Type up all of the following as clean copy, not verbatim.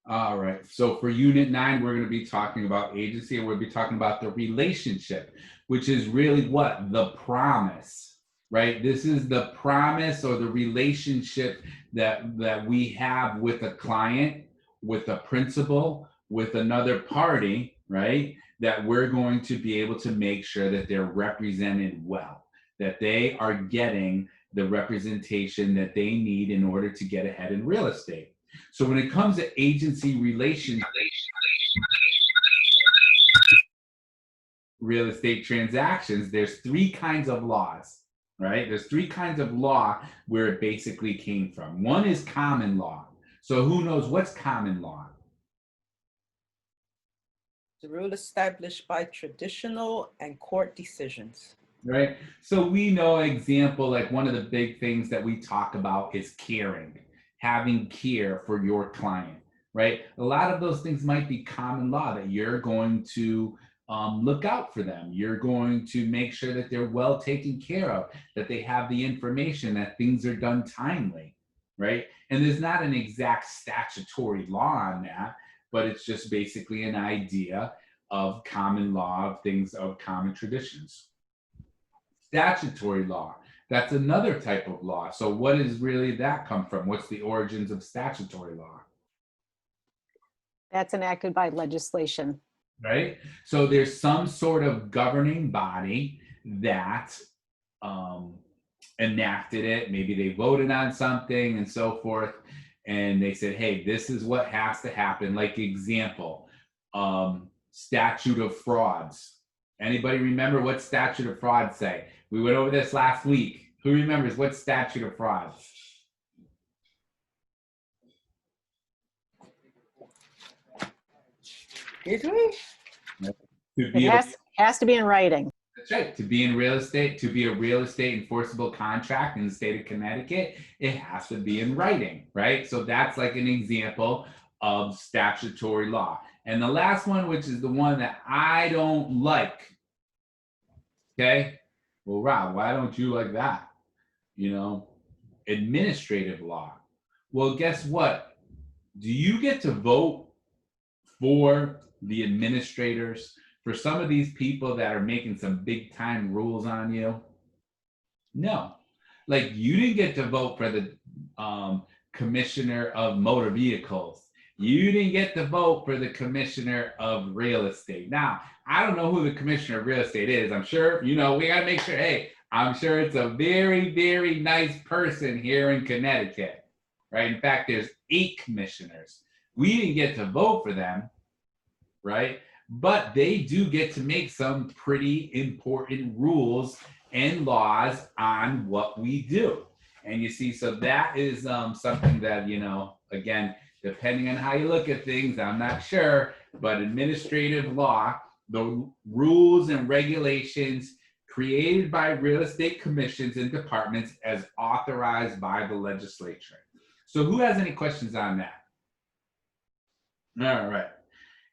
All right. So for Unit 9, we're going to be talking about agency, and we'll be talking about the relationship, which is really what? The promise, right? This is the promise or the relationship that we have with a client, with a principal, with another party, right? That we're going to be able to make sure that they're represented well, that they are getting the representation that they need in order to get ahead in real estate. So when it comes to agency relations, real estate transactions, there's three kinds of laws, right? There's three kinds of law where it basically came from. One is common law. So who knows what's common law? The rule established by traditional and court decisions. Right? So we know example, like one of the big things that we talk about is caring, having care for your client, right? A lot of those things might be common law that you're going to look out for them. You're going to make sure that they're well taken care of, that they have the information, that things are done timely, right? And there's not an exact statutory law on that, but it's just basically an idea of common law, of things, of common traditions. Statutory law, that's another type of law. So what is really that come from? What's the origins of statutory law? That's enacted by legislation. Right? So there's some sort of governing body that enacted it. Maybe they voted on something and so forth. And they said, hey, this is what has to happen. Like example, statute of frauds. Anybody remember what statute of frauds say? We went over this last week. Who remembers what statute of frauds? Did we? It has to be in writing. That's right. To be in real estate, to be a real estate enforceable contract in the state of Connecticut, it has to be in writing, right? So that's like an example of statutory law. And the last one, which is the one that I don't like, okay? Well, Rob, why don't you like that? You know, administrative law. Well, guess what? Do you get to vote for the administrators, for some of these people that are making some big time rules on you? No. Like you didn't get to vote for the commissioner of motor vehicles. You didn't get to vote for the commissioner of real estate. Now, I don't know who the commissioner of real estate is. I'm sure, you know, we got to make sure, hey, I'm sure it's a very, very nice person here in Connecticut, right? In fact, there's 8 commissioners. We didn't get to vote for them, right? But they do get to make some pretty important rules and laws on what we do. And you see, so that is something that, you know, again, depending on how you look at things, I'm not sure, but administrative law, the rules and regulations created by real estate commissions and departments as authorized by the legislature. So who has any questions on that? All right.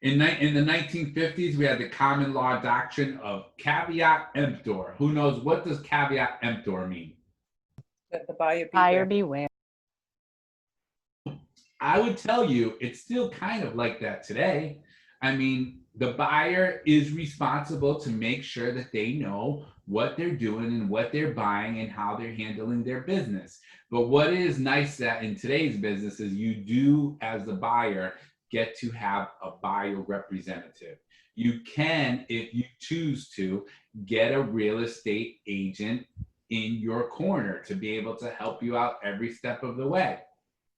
In the 1950s, we had the common law doctrine of caveat emptor. Who knows, what does caveat emptor mean? Let the buyer Buyer beware. I would tell you, it's still kind of like that today. I mean, the buyer is responsible to make sure that they know what they're doing and what they're buying and how they're handling their business. But what is nice that in today's business is you do, as the buyer, get to have a buyer representative. You can, if you choose to, get a real estate agent in your corner to be able to help you out every step of the way,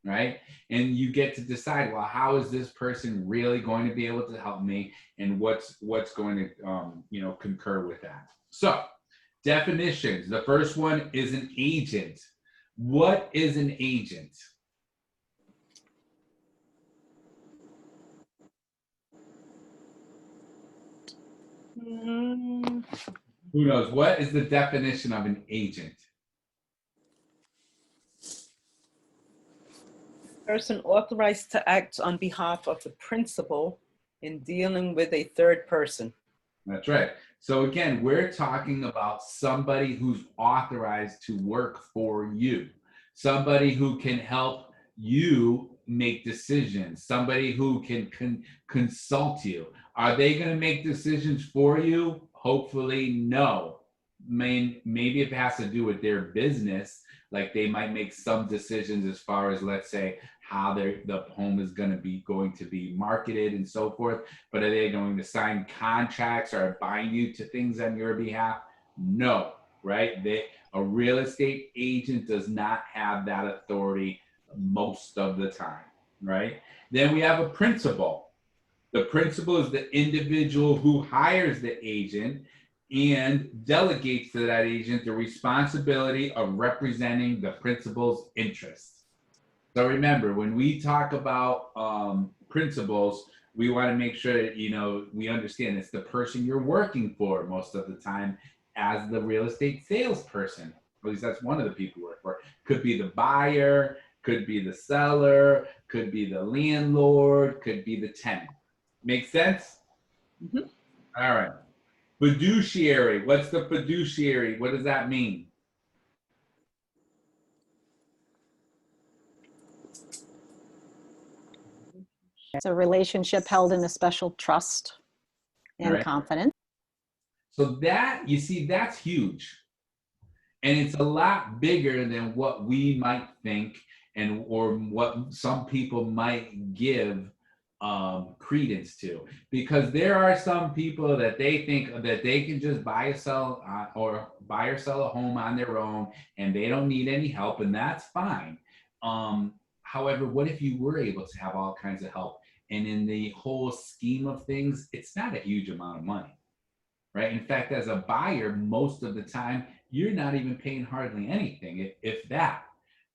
right? And you get to decide, well, how is this person really going to be able to help me, and what's going to you know, concur with that. So definitions. The first one is an agent. What is an agent? Who knows? What is the definition of an agent? person authorized to act on behalf of the principal in dealing with a third person. That's right. So again, we're talking about somebody who's authorized to work for you, somebody who can help you make decisions, somebody who can consult you. Are they going to make decisions for you? Hopefully, no. Maybe if it has to do with their business, like they might make some decisions as far as, let's say, how the home is going to be marketed and so forth. But are they going to sign contracts or bind you to things on your behalf? No, right? A real estate agent does not have that authority most of the time, right? Then we have a principal. The principal is the individual who hires the agent and delegates to that agent the responsibility of representing the principal's interests. So remember, when we talk about principals, we want to make sure that, we understand it's the person you're working for most of the time as the real estate salesperson. At least that's one of the people you work for. Could be the buyer, could be the seller, could be the landlord, could be the tenant. Make sense? Mm-hmm. All right. Fiduciary. What's the fiduciary? What does that mean? It's a relationship held in a special trust and Right. confidence. So that, you see, that's huge. And it's a lot bigger than what we might think or what some people might give credence to, because there are some people that they think that they can just buy or sell a home on their own and they don't need any help, and that's fine. However, what if you were able to have all kinds of help, and in the whole scheme of things, it's not a huge amount of money, right? In fact, as a buyer, most of the time you're not even paying hardly anything, if that.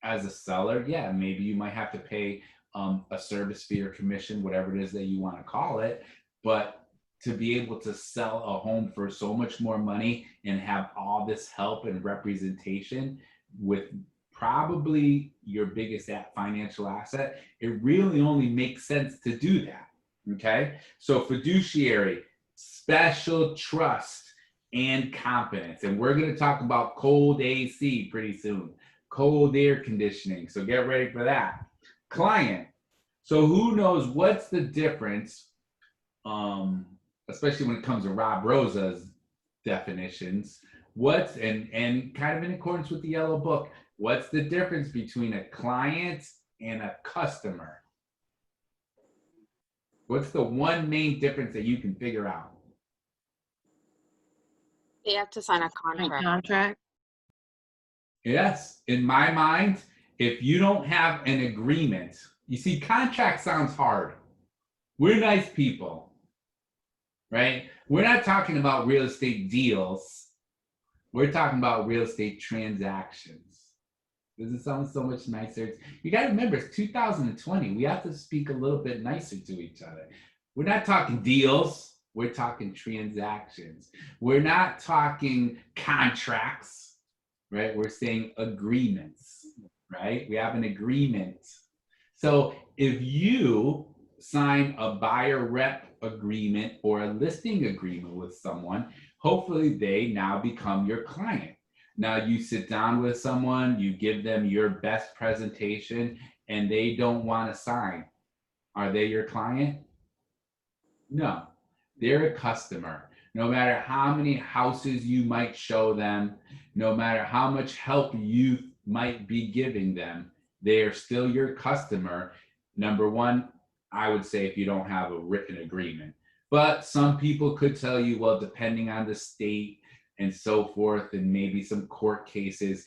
As a seller, yeah, maybe you might have to pay a service fee or commission, whatever it is that you want to call it. But to be able to sell a home for so much more money and have all this help and representation with probably your biggest financial asset, it really only makes sense to do that. Okay. So fiduciary, special trust and competence. And we're going to talk about cold AC pretty soon, cold air conditioning. So get ready for that. Client. So who knows what's the difference, especially when it comes to Rob Rosa's definitions, and kind of in accordance with the yellow book, what's the difference between a client and a customer? What's the one main difference that you can figure out? They have to sign a contract. Yes, in my mind, if you don't have an agreement, you see, contract sounds hard. We're nice people, right? We're not talking about real estate deals. We're talking about real estate transactions. Does it sound so much nicer? You got to remember, it's 2020. We have to speak a little bit nicer to each other. We're not talking deals. We're talking transactions. We're not talking contracts, right? We're saying agreements, right? We have an agreement. So if you sign a buyer rep agreement or a listing agreement with someone, hopefully they now become your client. Now you sit down with someone, you give them your best presentation, and they don't want to sign. Are they your client? No, they're a customer. No matter how many houses you might show them, no matter how much help you might be giving them, they are still your customer. Number one, I would say if you don't have a written agreement. But some people could tell you, well, depending on the state and so forth, and maybe some court cases,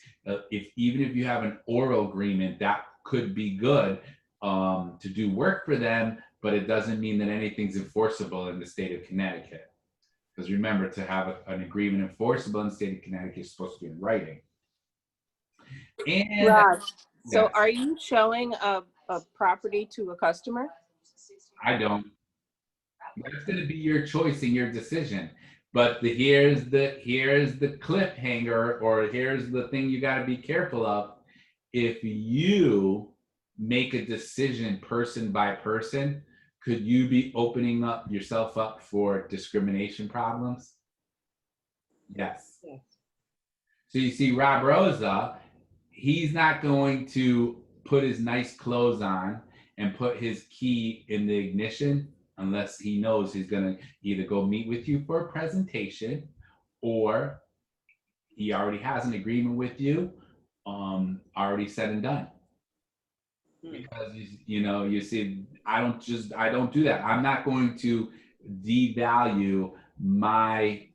even if you have an oral agreement, that could be good to do work for them, but it doesn't mean that anything's enforceable in the state of Connecticut. Because remember, to have an agreement enforceable in the state of Connecticut, is supposed to be in writing. And Raj, so yes. are you showing a property to a customer? I don't. That's going to be your choice and your decision. But here's the cliffhanger, or here's the thing you got to be careful of. If you make a decision person by person, could you be opening up yourself up for discrimination problems? Yes. Yes. So you see, Rob Rosa, he's not going to put his nice clothes on and put his key in the ignition unless he knows he's going to either go meet with you for a presentation, or he already has an agreement with you, already said and done. Because you see, I don't do that. I'm not going to devalue my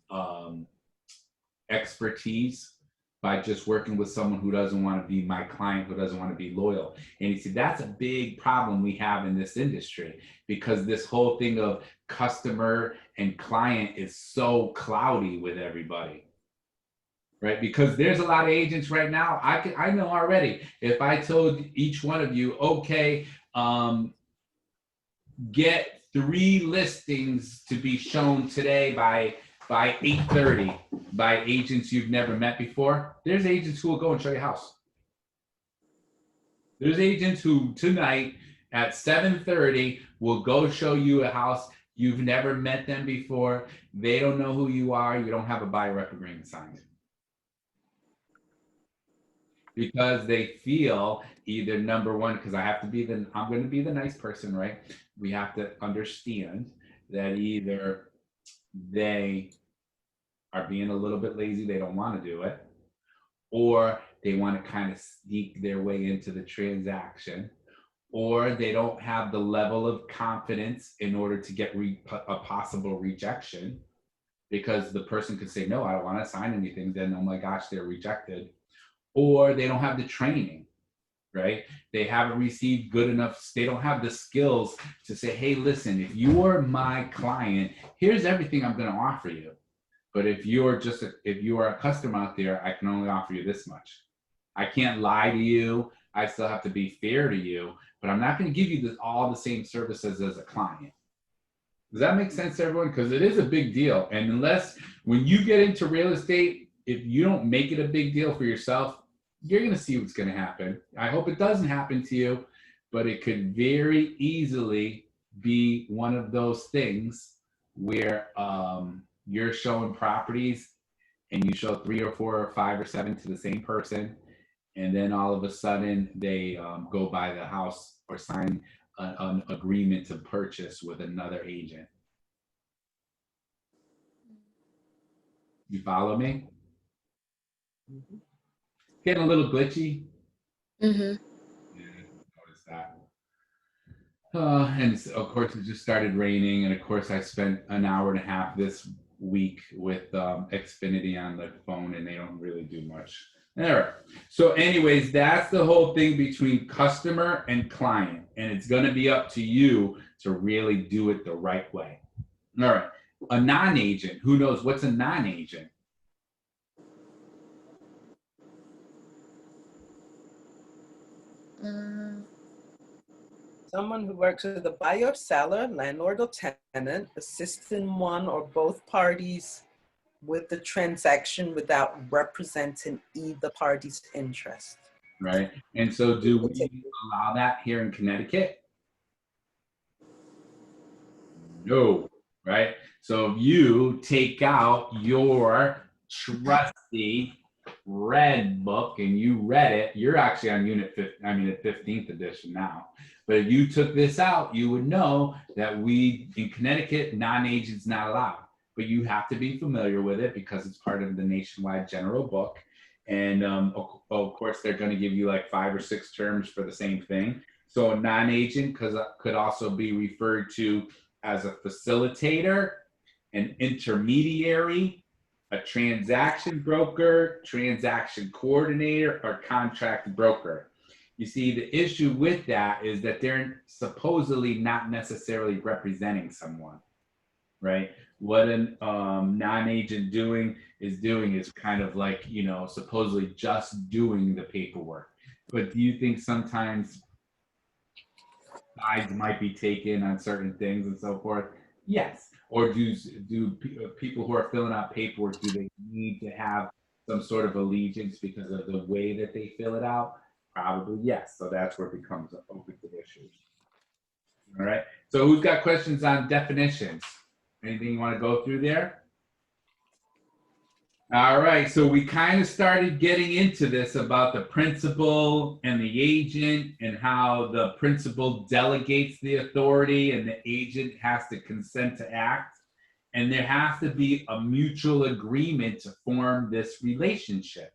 expertise by just working with someone who doesn't want to be my client, who doesn't want to be loyal. And you see, that's a big problem we have in this industry, because this whole thing of customer and client is so cloudy with everybody. Right? Because there's a lot of agents right now. I know already, if I told each one of you, okay, get 3 listings to be shown today by 8:30 by agents you've never met before, there's agents who will go and show you a house. There's agents who tonight at 7:30 will go show you a house. You've never met them before. They don't know who you are. You don't have a buyer rep agreement signed. Because they feel either, number one, because I'm going to be the nice person, right? We have to understand that either they are being a little bit lazy, they don't want to do it, or they want to kind of sneak their way into the transaction, or they don't have the level of confidence in order to get a possible rejection, because the person could say, no, I don't want to sign anything. Then, oh my gosh, they're rejected. Or they don't have the training, right? They haven't received good enough, they don't have the skills to say, hey, listen, if you are my client, here's everything I'm going to offer you. But if you are a customer out there, I can only offer you this much. I can't lie to you. I still have to be fair to you, but I'm not going to give you all the same services as a client. Does that make sense to everyone? Because it is a big deal. And unless, when you get into real estate, if you don't make it a big deal for yourself, you're going to see what's going to happen. I hope it doesn't happen to you, but it could very easily be one of those things where you're showing properties and you show 3 or 4 or 5 or 7 to the same person, and then all of a sudden they go buy the house or sign an agreement to purchase with another agent. You follow me? Mm-hmm. Getting a little glitchy. Mm-hmm. Yeah, noticed that. And of course, it just started raining, and of course, I spent an hour and a half this week with Xfinity on the phone, and they don't really do much. All right. So, anyways, that's the whole thing between customer and client, and it's going to be up to you to really do it the right way. All right. A non-agent. Who knows what's a non-agent? Someone who works with the buyer or seller, landlord or tenant, assisting one or both parties with the transaction without representing either party's interest. Right. And so do we allow that here in Connecticut? No. Right. So if you take out your trusty red book and you read it, you're actually on at 15th edition now. But if you took this out, you would know that in Connecticut, non-agents not allowed. But you have to be familiar with it because it's part of the nationwide general book. And of course, they're going to give you like 5 or 6 terms for the same thing. So a non-agent could also be referred to as a facilitator, an intermediary, a transaction broker, transaction coordinator, or contract broker. You see, the issue with that is that they're supposedly not necessarily representing someone, right? What a non-agent is kind of like, supposedly just doing the paperwork. But do you think sometimes sides might be taken on certain things and so forth? Yes. Or do people who are filling out paperwork, do they need to have some sort of allegiance because of the way that they fill it out? Probably yes. So that's where it becomes an open issue. All right. So who's got questions on definitions? Anything you want to go through there? All right, so we kind of started getting into this about the principal and the agent and how the principal delegates the authority and the agent has to consent to act. And there has to be a mutual agreement to form this relationship,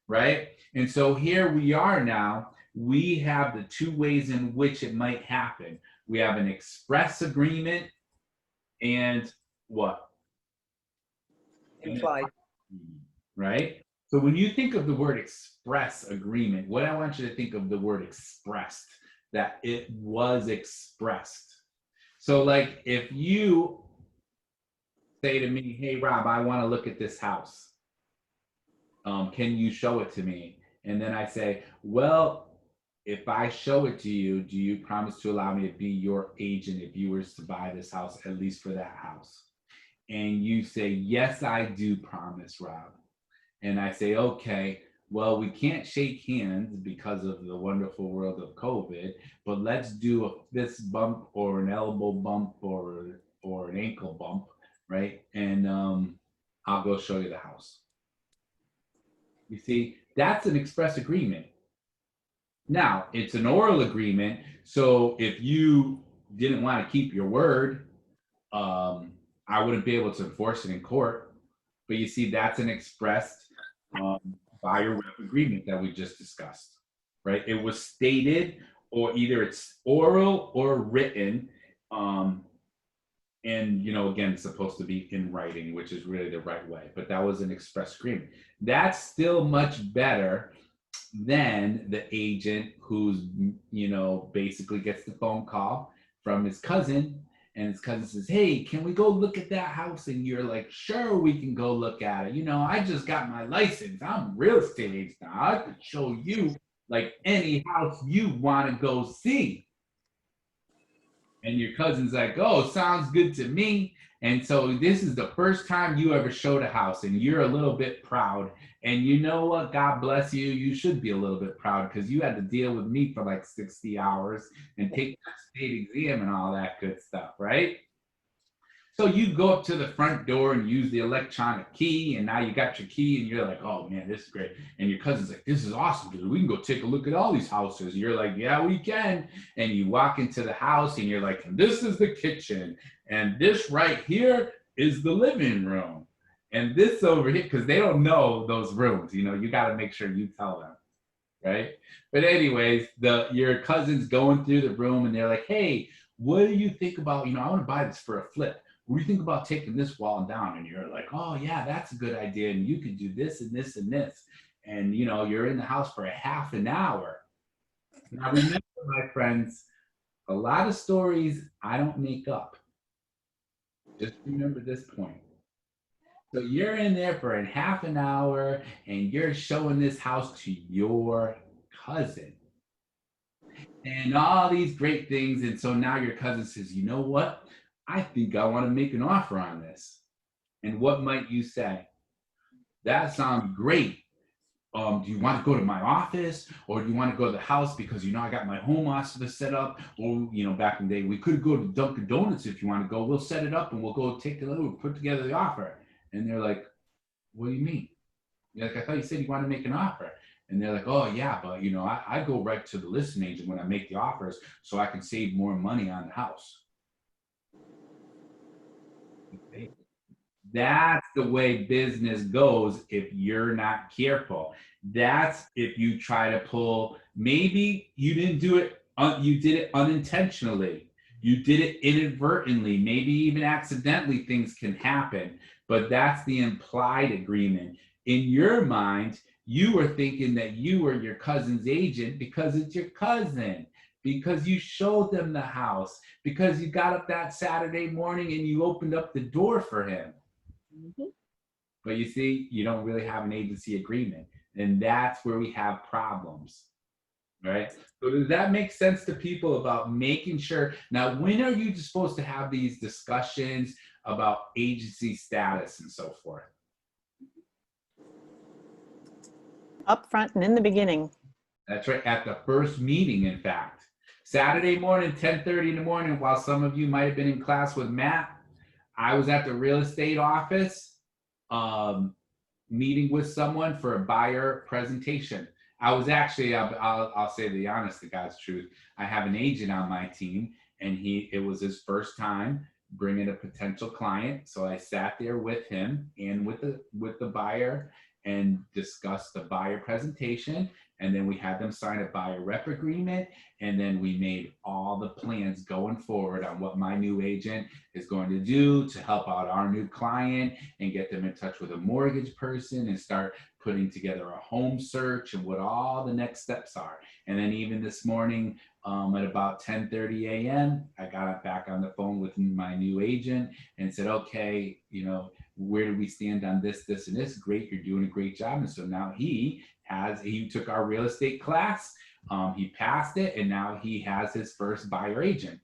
right? And so here we are now. We have the two ways in which it might happen. We have an express agreement and what? Implied. Right? So when you think of the word express agreement, what I want you to think of the word expressed, that it was expressed. So like if you say to me, hey, Rob, I want to look at this house. Can you show it to me? And then I say, well, if I show it to you, do you promise to allow me to be your agent if you were to buy this house, at least for that house? And you say, yes, I do promise, Rob. And I say, okay, well, we can't shake hands because of the wonderful world of COVID, but let's do a fist bump or an elbow bump or an ankle bump, right? And I'll go show you the house. You see, that's an express agreement. Now, it's an oral agreement, so if you didn't want to keep your word, I wouldn't be able to enforce it in court. But you see, that's an expressed buyer rep agreement that we just discussed, right? It was stated, or either it's oral or written, and again, it's supposed to be in writing, which is really the right way. But that was an express agreement. That's still much better than the agent who's basically gets the phone call from his cousin. And his cousin says, hey, can we go look at that house? And you're like, sure, we can go look at it. I just got my license. I'm a real estate agent now. I could show you like any house you want to go see. And your cousin's like, oh, sounds good to me. And so this is the first time you ever showed a house and you're a little bit proud. And you know what? God bless you. You should be a little bit proud because you had to deal with me for like 60 hours and take the state exam and all that good stuff, right? So you go up to the front door and use the electronic key, and now you got your key, and you're like, oh man, this is great. And your cousin's like, this is awesome, dude. We can go take a look at all these houses. And you're like, yeah, we can. And you walk into the house, and you're like, this is the kitchen, and this right here is the living room, and this over here, because they don't know those rooms. You got to make sure you tell them, right? But anyways, your cousin's going through the room, and they're like, hey, what do you think about, I want to buy this for a flip. What do you think about taking this wall down? And you're like, oh yeah, that's a good idea. And you could do this and this and this. And you're in the house for a half an hour. Now remember, my friends, a lot of stories I don't make up. Just remember this point. So you're in there for a half an hour and you're showing this house to your cousin. And all these great things. And so now your cousin says, you know what? I think I want to make an offer on this. And what might you say? That sounds great. Do you want to go to my office, or do you want to go to the house because I got my home office set up? Or back in the day, we could go to Dunkin' Donuts if you want to go. We'll set it up and we'll go take we'll put together the offer. And they're like, what do you mean? You're like, I thought you said you want to make an offer. And they're like, oh yeah, but I go right to the listing agent when I make the offers so I can save more money on the house. That's the way business goes if you're not careful. That's if you try to pull, maybe you didn't do it, you did it unintentionally. You did it inadvertently, maybe even accidentally, things can happen, but that's the implied agreement. In your mind, you were thinking that you were your cousin's agent because it's your cousin, because you showed them the house, because you got up that Saturday morning and you opened up the door for him. Mm-hmm. But you see, you don't really have an agency agreement, and that's where we have problems, right? So does that make sense to people about making sure? Now, when are you supposed to have these discussions about agency status and so forth? Up front and in the beginning. That's right, at the first meeting, in fact. Saturday morning, 10:30 in the morning, while some of you might have been in class with Matt, I was at the real estate office. meeting with someone for a buyer presentation. I was actually, I'll say the honest to God's truth. I have an agent on my team, and it was his first time bringing a potential client. So I sat there with him and with the buyer and discussed the buyer presentation. And then we had them sign a buyer rep agreement. And then we made all the plans going forward on what my new agent is going to do to help out our new client and get them in touch with a mortgage person and start putting together a home search and what all the next steps are. And then even this morning at about 10:30 a.m., I got back on the phone with my new agent and said, okay, you know, where do we stand on this, this, and this? Great, you're doing a great job. And so now he took our real estate class, he passed it, and now he has his first buyer agent.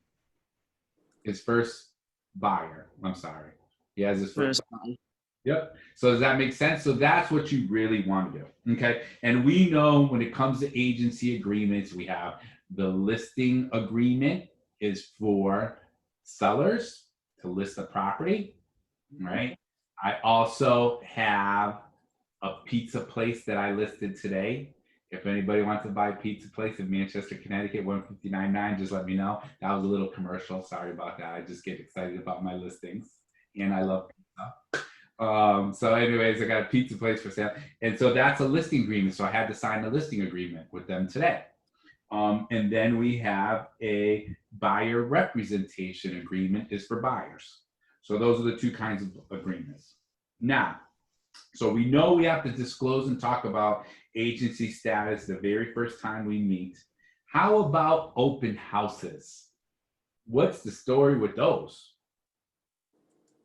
His first buyer, I'm sorry. He has his first buyer. Yep. So does that make sense? So that's what you really want to do. Okay. And we know when it comes to agency agreements, we have the listing agreement is for sellers to list the property, right? I also have a pizza place that I listed today. If anybody wants to buy a pizza place in Manchester, Connecticut, 159.9, just let me know. That was a little commercial. Sorry about that. I just get excited about my listings, and I love pizza. So anyways, I got a pizza place for sale. And so that's a listing agreement. So I had to sign a listing agreement with them today. And then we have a buyer representation agreement is for buyers. So those are the two kinds of agreements. Now, so we know we have to disclose and talk about agency status the very first time we meet. How about open houses? What's the story with those?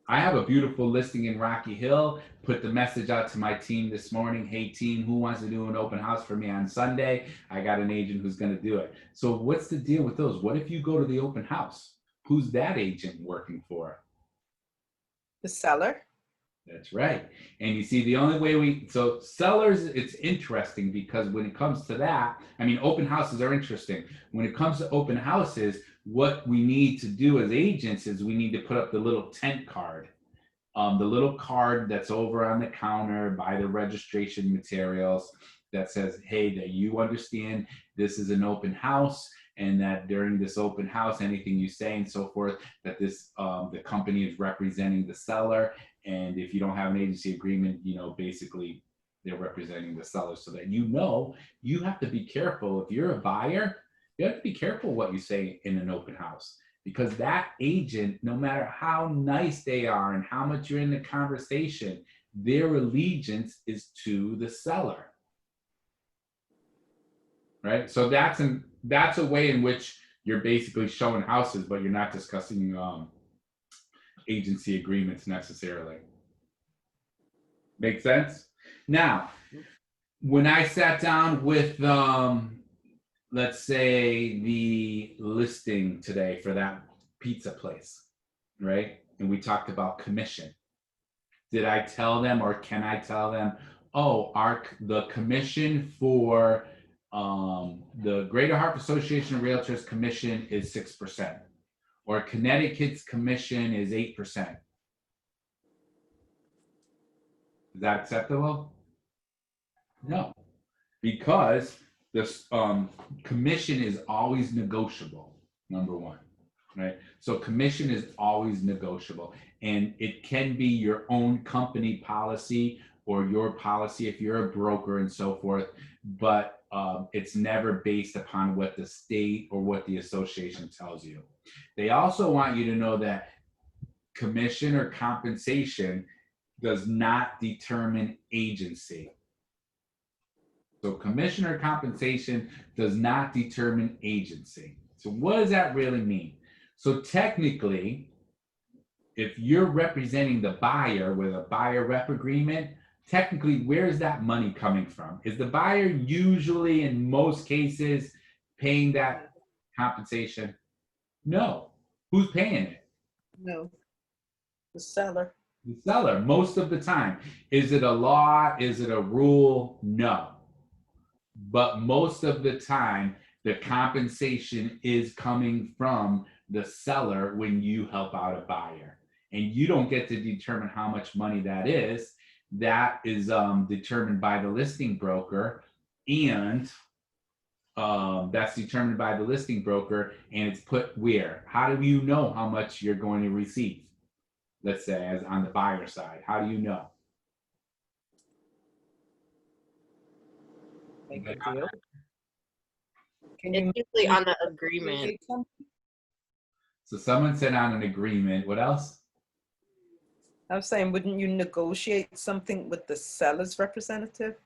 I have a beautiful listing in Rocky Hill. Put the message out to my team this morning. Hey team, who wants to do an open house for me on Sunday? I got an agent who's going to do it. So what's the deal with those? What if you go to the open house? Who's that agent working for? The seller. That's right. And you see, the only way so sellers, it's interesting because when it comes to that, I mean, open houses are interesting. When it comes to open houses, what we need to do as agents is we need to put up the little tent card, the little card that's over on the counter by the registration materials that says, hey, that you understand this is an open house, and that during this open house, anything you say and so forth, that this the company is representing the seller. And if you don't have an agency agreement, you know, basically they're representing the seller, so that you know you have to be careful. If you're a buyer, you have to be careful what you say in an open house, because that agent, no matter how nice they are and how much you're in the conversation, their allegiance is to the seller. Right? So that's a way in which you're basically showing houses, but you're not discussing agency agreements necessarily. Make sense? Now, when I sat down with, let's say, the listing today for that pizza place, right? And we talked about commission. Did I tell them, or can I tell them, oh, the commission for the Greater Hartford Association of Realtors commission is 6%, or Connecticut's commission is 8%. Is that acceptable? No, because this commission is always negotiable, number one, right? So commission is always negotiable, and it can be your own company policy or your policy if you're a broker and so forth, but it's never based upon what the state or what the association tells you. They also want you to know that commission or compensation does not determine agency. So commission or compensation does not determine agency. So what does that really mean? So technically, if you're representing the buyer with a buyer rep agreement, technically, where is that money coming from? Is the buyer usually, in most cases, paying that compensation? No. Who's paying it? No. The seller. The seller, most of the time. Is it a law? Is it a rule? No. But most of the time, the compensation is coming from the seller when you help out a buyer. And you don't get to determine how much money that is. that is determined by the listing broker, and that's determined by the listing broker, and it's put where? How do you know how much you're going to receive? Let's say as on the buyer side, how do you know? Make a deal. Can It's you usually on the agreement. create something? So someone said on an agreement. What else? I was saying, wouldn't you negotiate something with the seller's representative?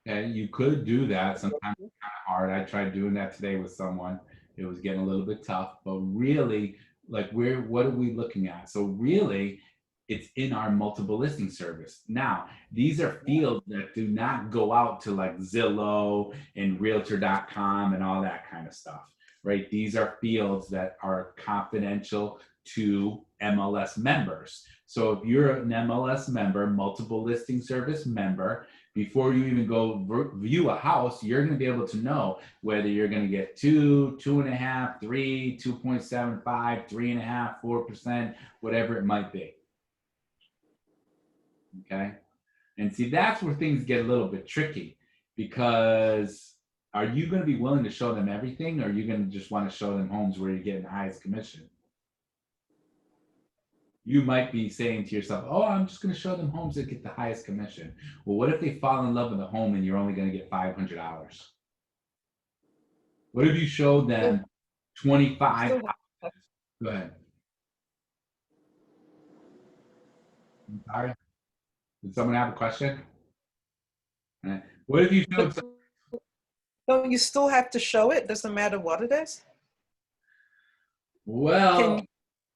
Okay, you could do that. Sometimes it's kind of hard. I tried doing that today with someone. It was getting a little bit tough, but really, like, what are we looking at? So really, it's in our multiple listing service. Now, these are fields that do not go out to like Zillow and Realtor.com and all that kind of stuff, right? These are fields that are confidential to MLS members. So if you're an MLS member, multiple listing service member, before you even go view a house, you're going to be able to know whether you're going to get 2, 2.5, 3, 2.75, 3.5, 4%, whatever it might be. Okay. And see, that's where things get a little bit tricky, because are you going to be willing to show them everything, or are you going to just want to show them homes where you're getting the highest commission? You might be saying to yourself, oh, I'm just going to show them homes that get the highest commission. Well, what if they fall in love with a home and you're only going to get $500? What if you showed them 25 houses? Go ahead. I'm sorry. Did someone have a question? All right. What if you showed some? Don't you still have to show it? Doesn't matter what it is? Well,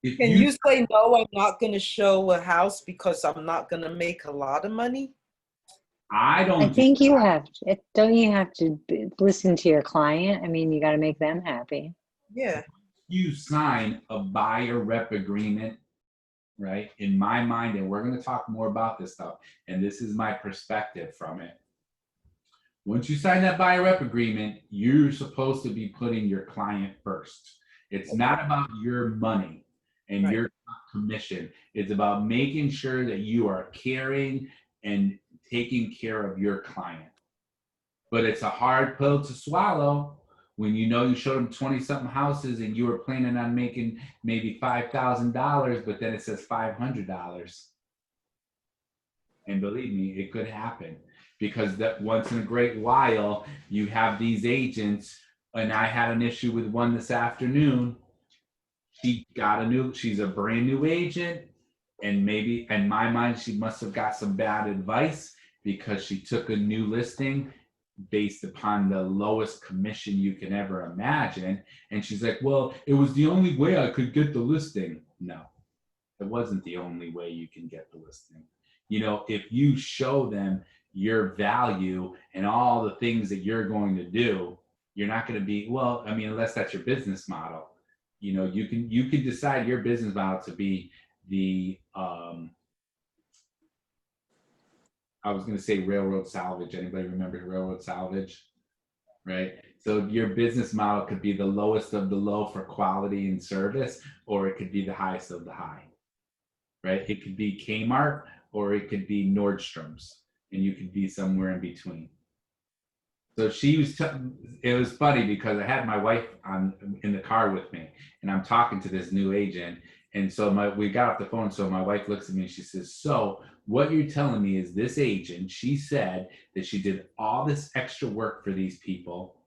if Can you say, no, I'm not going to show a house because I'm not going to make a lot of money? I don't I think you have, don't you have to listen to your client? I mean, you got to make them happy. Yeah. You sign a buyer rep agreement, right? In my mind, and we're going to talk more about this stuff, and this is my perspective from it. Once you sign that buyer rep agreement, you're supposed to be putting your client first. It's not about your money and your commission. It's about making sure that you are caring and taking care of your client. But it's a hard pill to swallow when you know you showed them 20-something houses and you were planning on making maybe $5,000, but then it says $500. And believe me, it could happen, because that once in a great while you have these agents. And I had an issue with one this afternoon. She's a brand new agent, and maybe in my mind she must have got some bad advice, because she took a new listing based upon the lowest commission you can ever imagine. And she's like, well, it was the only way I could get the listing. No, it wasn't the only way you can get the listing. You know, if you show them your value and all the things that you're going to do, you're not going to be, well, I mean, unless that's your business model. You know, you can decide your business model to be the I was going to say railroad salvage. Anybody remember railroad salvage? Right? So your business model could be the lowest of the low for quality and service, or it could be the highest of the high. Right? It could be Kmart, or it could be Nordstrom's, and you could be somewhere in between. So it was funny, because I had my wife in the car with me, and I'm talking to this new agent. And so we got off the phone. So my wife looks at me and she says, so what you're telling me is this agent, she said that she did all this extra work for these people,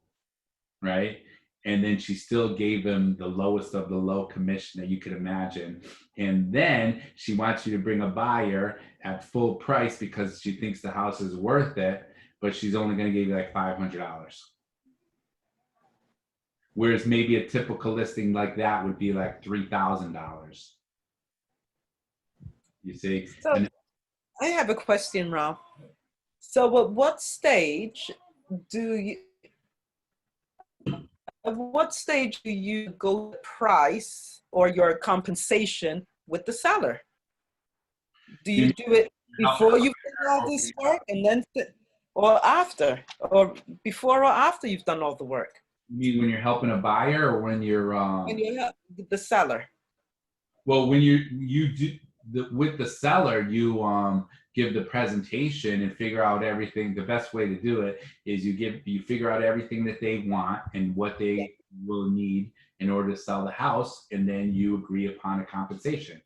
right? And then she still gave them the lowest of the low commission that you could imagine. And then she wants you to bring a buyer at full price because she thinks the house is worth it, but she's only going to give you like $500. Whereas maybe a typical listing like that would be like $3,000. You see? So I have a question, Rob. So at what stage do you go price or your compensation with the seller? Do you do it before you've done all this work, and then, or after, or before or after you've done all the work? You mean when you're helping a buyer, or when you're the seller? Well, when you do with the seller, you give the presentation and figure out everything. The best way to do it is you figure out everything that they want and what they will need in order to sell the house, and then you agree upon a compensation.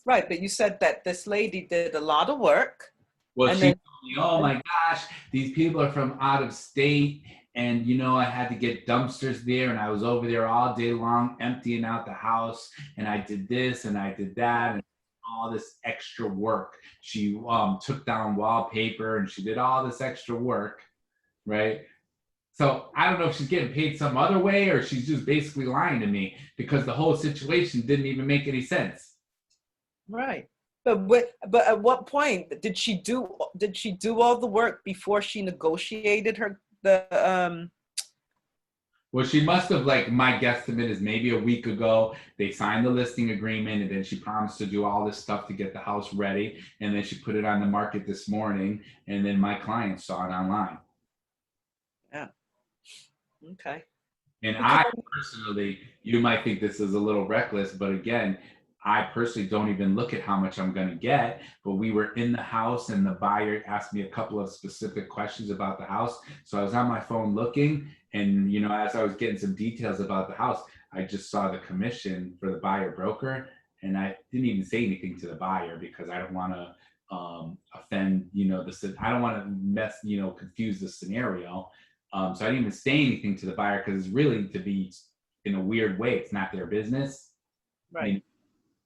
Right, but you said that this lady did a lot of work. Well, And she then- told me, oh my gosh, these people are from out of state. And, you know, I had to get dumpsters there, and I was over there all day long emptying out the house. And I did this and I did that, and all this extra work. She took down wallpaper, and she did all this extra work, right? So I don't know if she's getting paid some other way, or she's just basically lying to me, because the whole situation didn't even make any sense. Right. But at what point did she do all the work before she negotiated Well, she must have, like, my guesstimate is maybe a week ago, they signed the listing agreement, and then she promised to do all this stuff to get the house ready. And then she put it on the market this morning, and then my client saw it online. Yeah. Okay. And I personally, you might think this is a little reckless, but again, I personally don't even look at how much I'm going to get. But we were in the house, and the buyer asked me a couple of specific questions about the house. So I was on my phone looking, and, you know, as I was getting some details about the house, I just saw the commission for the buyer broker, and I didn't even say anything to the buyer, because I don't want to offend, you know, I don't want to confuse the scenario. So I didn't even say anything to the buyer, because it's really, to be, in a weird way, it's not their business. Right.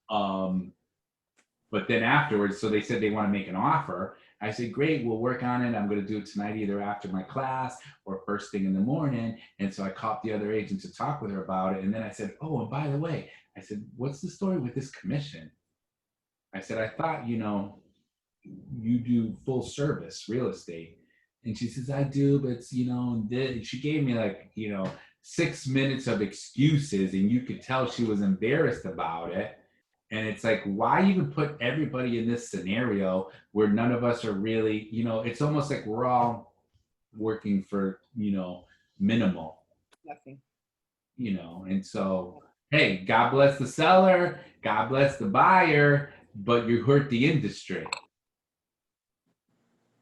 But then afterwards, so they said they want to make an offer. I said, great, we'll work on it. I'm going to do it tonight, either after my class or first thing in the morning. And so I called the other agent to talk with her about it. And then I said, oh, and by the way, I said, what's the story with this commission? I said, I thought, you know, you do full service real estate. And she says, I do, but it's, you know, she gave me, like, you know, 6 minutes of excuses, and you could tell she was embarrassed about it. And it's like, why even put everybody in this scenario where none of us are really, you know, it's almost like we're all working for, you know, minimal. Nothing. You know, and so, hey, God bless the seller, God bless the buyer, but you hurt the industry.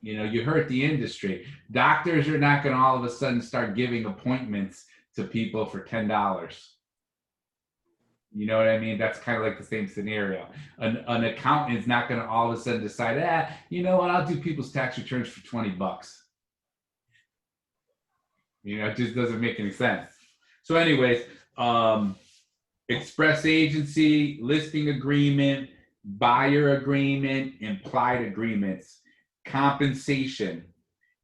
You know, you hurt the industry. Doctors are not going to all of a sudden start giving appointments to people for $10. You know what I mean? That's kind of like the same scenario. An accountant is not going to all of a sudden decide, you know what, I'll do people's tax returns for $20. You know, it just doesn't make any sense. So anyways, express agency, listing agreement, buyer agreement, implied agreements, compensation.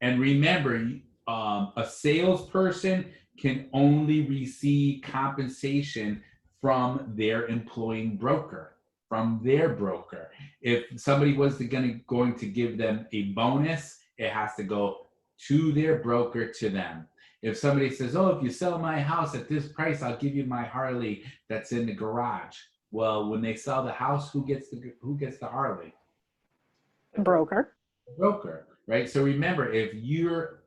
And remember, a salesperson can only receive compensation from their employing broker, from their broker. If somebody was going to give them a bonus, it has to go to their broker, to them. If somebody says, oh, if you sell my house at this price, I'll give you my Harley that's in the garage. Well, when they sell the house, who gets the Harley? Broker. Broker, right? So remember, if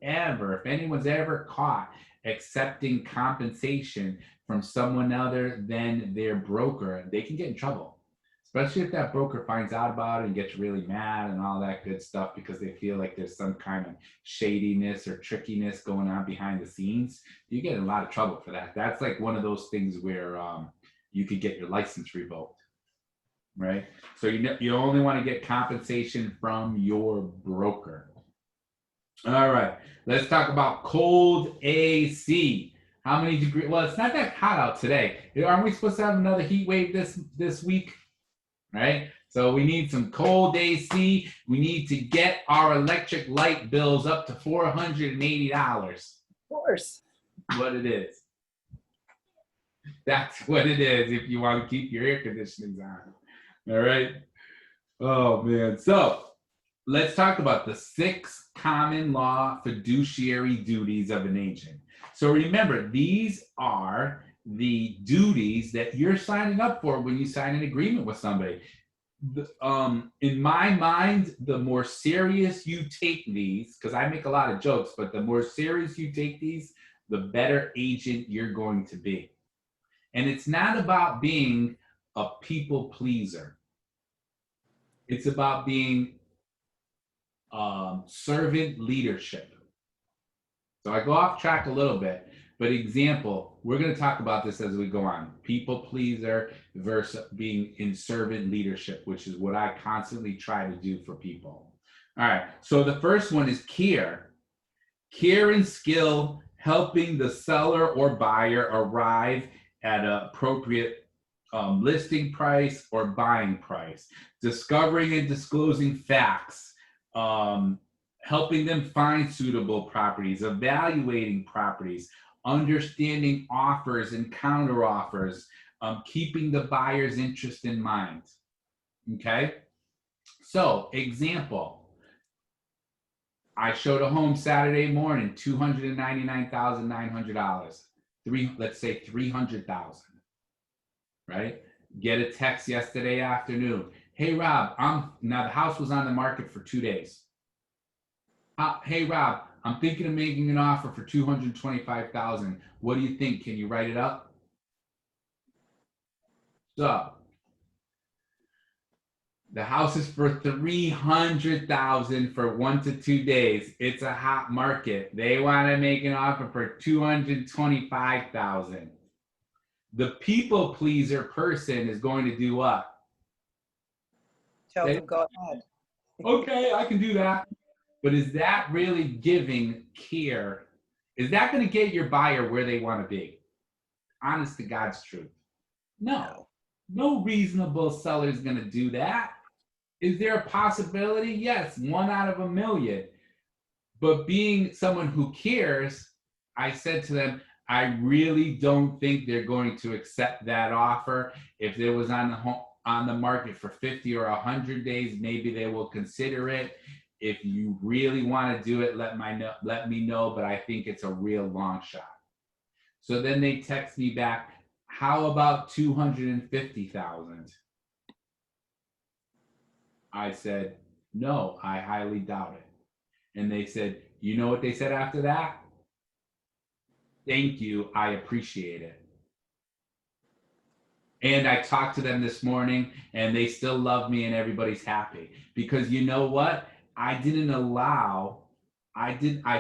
anyone's ever caught accepting compensation from someone other than their broker, they can get in trouble. Especially if that broker finds out about it and gets really mad and all that good stuff, because they feel like there's some kind of shadiness or trickiness going on behind the scenes. You get in a lot of trouble for that. That's like one of those things where you could get your license revoked, right? So you only want to get compensation from your broker. All right, let's talk about cold AC. How many degrees? Well, it's not that hot out today. Aren't we supposed to have another heat wave this week? Right? So we need some cold AC. We need to get our electric light bills up to $480. Of course. What it is. That's what it is if you want to keep your air conditioning on. All right? Oh, man. So let's talk about the 6 common law fiduciary duties of an agent. So remember, these are the duties that you're signing up for when you sign an agreement with somebody. In my mind, the more serious you take these, because I make a lot of jokes, but the more serious you take these, the better agent you're going to be. And it's not about being a people pleaser. It's about being servant leadership. So I go off track a little bit, but example, we're going to talk about this as we go on. People pleaser versus being in servant leadership, which is what I constantly try to do for people. All right, so the first one is care. Care and skill, helping the seller or buyer arrive at an appropriate listing price or buying price, discovering and disclosing facts, helping them find suitable properties, evaluating properties, understanding offers and counter offers, keeping the buyer's interest in mind. Okay, so example, I showed a home Saturday morning, $299,900. Let's say 300,000. Right? Get a text yesterday afternoon. Hey Rob, now the house was on the market for 2 days. Hey Rob, I'm thinking of making an offer for 225,000. What do you think? Can you write it up? So the house is for 300,000 for 1 to 2 days. It's a hot market. They want to make an offer for 225,000. The people pleaser person is going to do what? Tell them go ahead. Okay, I can do that. But is that really giving care? Is that going to get your buyer where they want to be? Honest to God's truth. No. No reasonable seller is going to do that. Is there a possibility? Yes, 1 out of a million. But being someone who cares, I said to them, I really don't think they're going to accept that offer. If it was on the market for 50 or 100 days, maybe they will consider it. If you really want to do it, let me know, but I think it's a real long shot. So then they text me back, how about 250,000? I said, no, I highly doubt it. And they said, you know what they said after that? Thank you, I appreciate it. And I talked to them this morning and they still love me and everybody's happy. Because you know what? I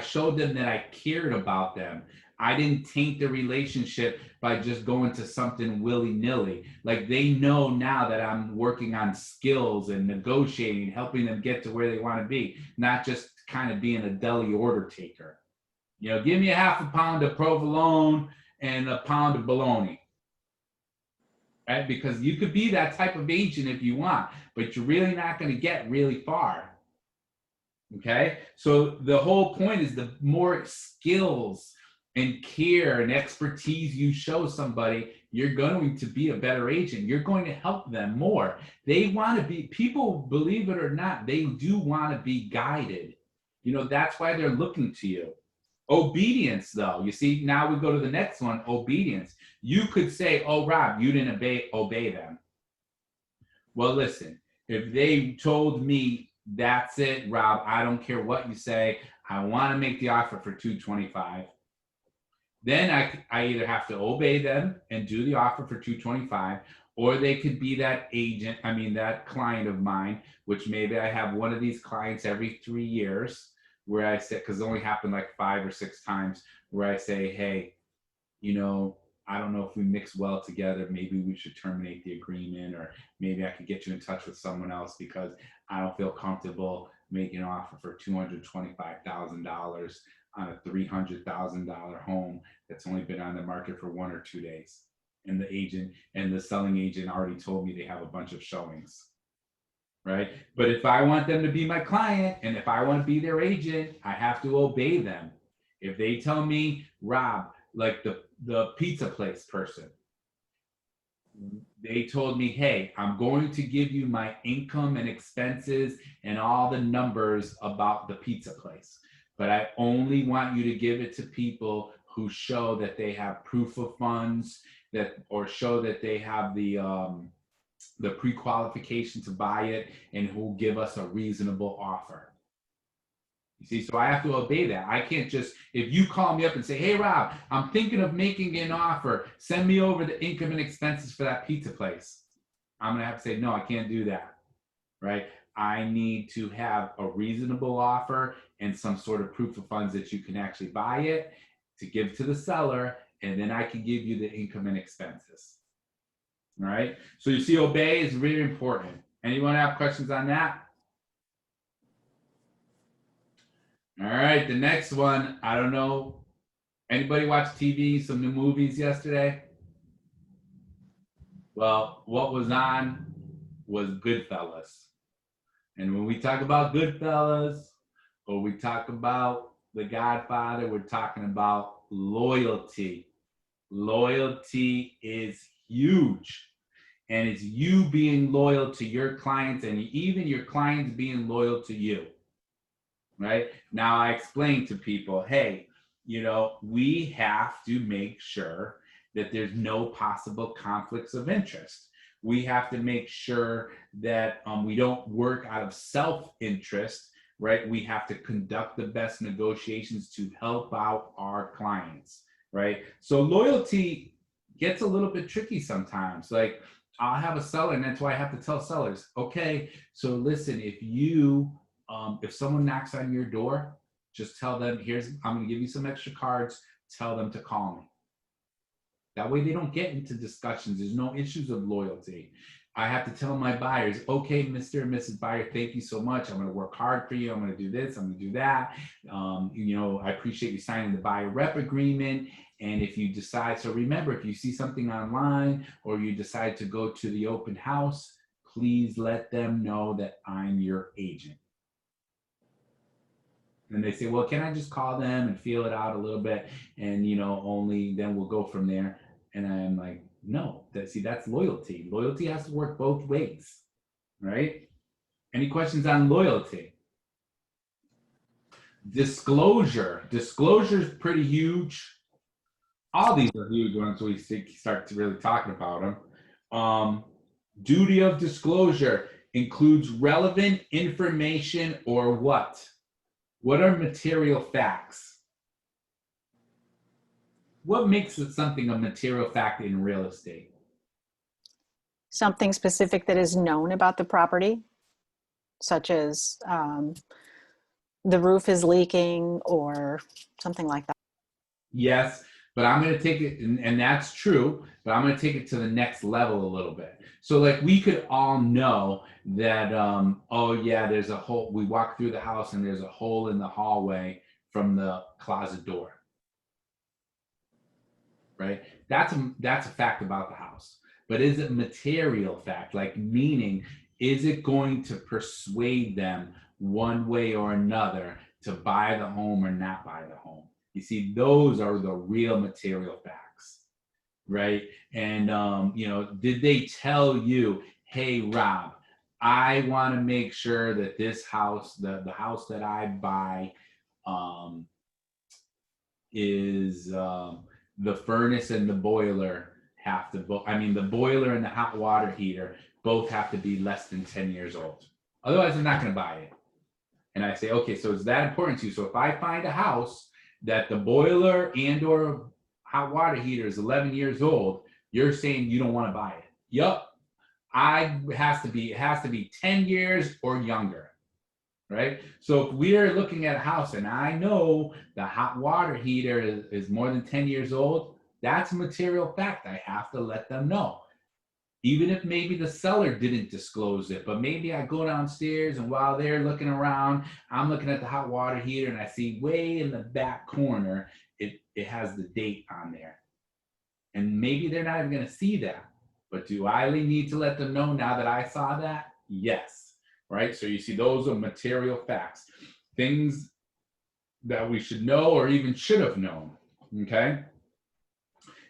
showed them that I cared about them. I didn't taint the relationship by just going to something willy-nilly. Like they know now that I'm working on skills and negotiating, helping them get to where they want to be, not just kind of being a deli order taker. You know, give me a half a pound of provolone and a pound of bologna. Right? Because you could be that type of agent if you want, but you're really not going to get really far. Okay? So the whole point is the more skills and care and expertise you show somebody, you're going to be a better agent. You're going to help them more. They want to be, people, believe it or not, they do want to be guided. You know, that's why they're looking to you. Obedience, though, you see, now we go to the next one, obedience. You could say, oh, Rob, you didn't obey them. Well, listen, if they told me, that's it, Rob, I don't care what you say, I want to make the offer for 225. Then I either have to obey them and do the offer for 225, or they could be that that client of mine, which maybe I have one of these clients every 3 years where I say, because it only happened like 5 or 6 times, where I say, hey, you know, I don't know if we mix well together, maybe we should terminate the agreement, or maybe I could get you in touch with someone else because I don't feel comfortable making an offer for $225,000 on a $300,000 home that's only been on the market for 1 or 2 days. And the agent and the selling agent already told me they have a bunch of showings, right? But if I want them to be my client and if I want to be their agent, I have to obey them. If they tell me, Rob, like the pizza place person, they told me, hey, I'm going to give you my income and expenses and all the numbers about the pizza place, but I only want you to give it to people who show that they have proof of funds, or show that they have the pre-qualification to buy it, and who give us a reasonable offer. You see, so I have to obey that. I can't just, if you call me up and say, hey, Rob, I'm thinking of making an offer, send me over the income and expenses for that pizza place. I'm going to have to say, no, I can't do that, right? I need to have a reasonable offer and some sort of proof of funds that you can actually buy it to give to the seller, and then I can give you the income and expenses. All right, so you see, obey is really important. Anyone have questions on that? All right, the next one, I don't know. Anybody watch TV, some new movies yesterday? Well, what was on was Goodfellas. And when we talk about Goodfellas, or we talk about The Godfather, we're talking about loyalty. Loyalty is huge. And it's you being loyal to your clients, and even your clients being loyal to you. Right? Now I explain to people, hey, you know, we have to make sure that there's no possible conflicts of interest. We have to make sure that we don't work out of self-interest, right? We have to conduct the best negotiations to help out our clients, right? So loyalty gets a little bit tricky sometimes. Like, I'll have a seller, and that's why I have to tell sellers, okay, so listen, if someone knocks on your door, just tell them, I'm gonna give you some extra cards, tell them to call me. That way they don't get into discussions. There's no issues of loyalty. I have to tell my buyers, okay, Mr. and Mrs. Buyer, thank you so much. I'm gonna work hard for you. I'm gonna do this, I'm gonna do that. You know, I appreciate you signing the buyer rep agreement. And if you decide, so remember, if you see something online or you decide to go to the open house, please let them know that I'm your agent. And they say, well, can I just call them and feel it out a little bit? And, you know, only then we'll go from there. And I'm like, no, that's loyalty. Loyalty has to work both ways, right? Any questions on loyalty? Disclosure. Disclosure is pretty huge. All these are huge once we start to really talking about them. Duty of disclosure includes relevant information or what? What are material facts? What makes it something a material fact in real estate? Something specific that is known about the property, such as the roof is leaking or something like that. Yes, but I'm going to take it, and that's true, but I'm going to take it to the next level a little bit. So like we could all know that, oh yeah, there's a hole, we walk through the house and there's a hole in the hallway from the closet door, right? That's a fact about the house. But is it material fact? Like, meaning, is it going to persuade them one way or another to buy the home or not buy the home? You see, those are the real material facts, right? And, you know, did they tell you, hey, Rob, I want to make sure that this house, the house that I buy is the furnace and the boiler have to, the boiler and the hot water heater both have to be less than 10 years old. Otherwise, I'm not going to buy it. And I say, okay, so is that important to you? So if I find a house that the boiler and or hot water heater is 11 years old, you're saying you don't want to buy it. Yup. It has to be 10 years or younger, right? So if we're looking at a house and I know the hot water heater is more than 10 years old, that's a material fact. I have to let them know. Even if maybe the seller didn't disclose it, but maybe I go downstairs and while they're looking around, I'm looking at the hot water heater and I see way in the back corner, it has the date on there. And maybe they're not even going to see that. But do I really need to let them know now that I saw that? Yes. Right? So you see, those are material facts. Things that we should know or even should have known. Okay?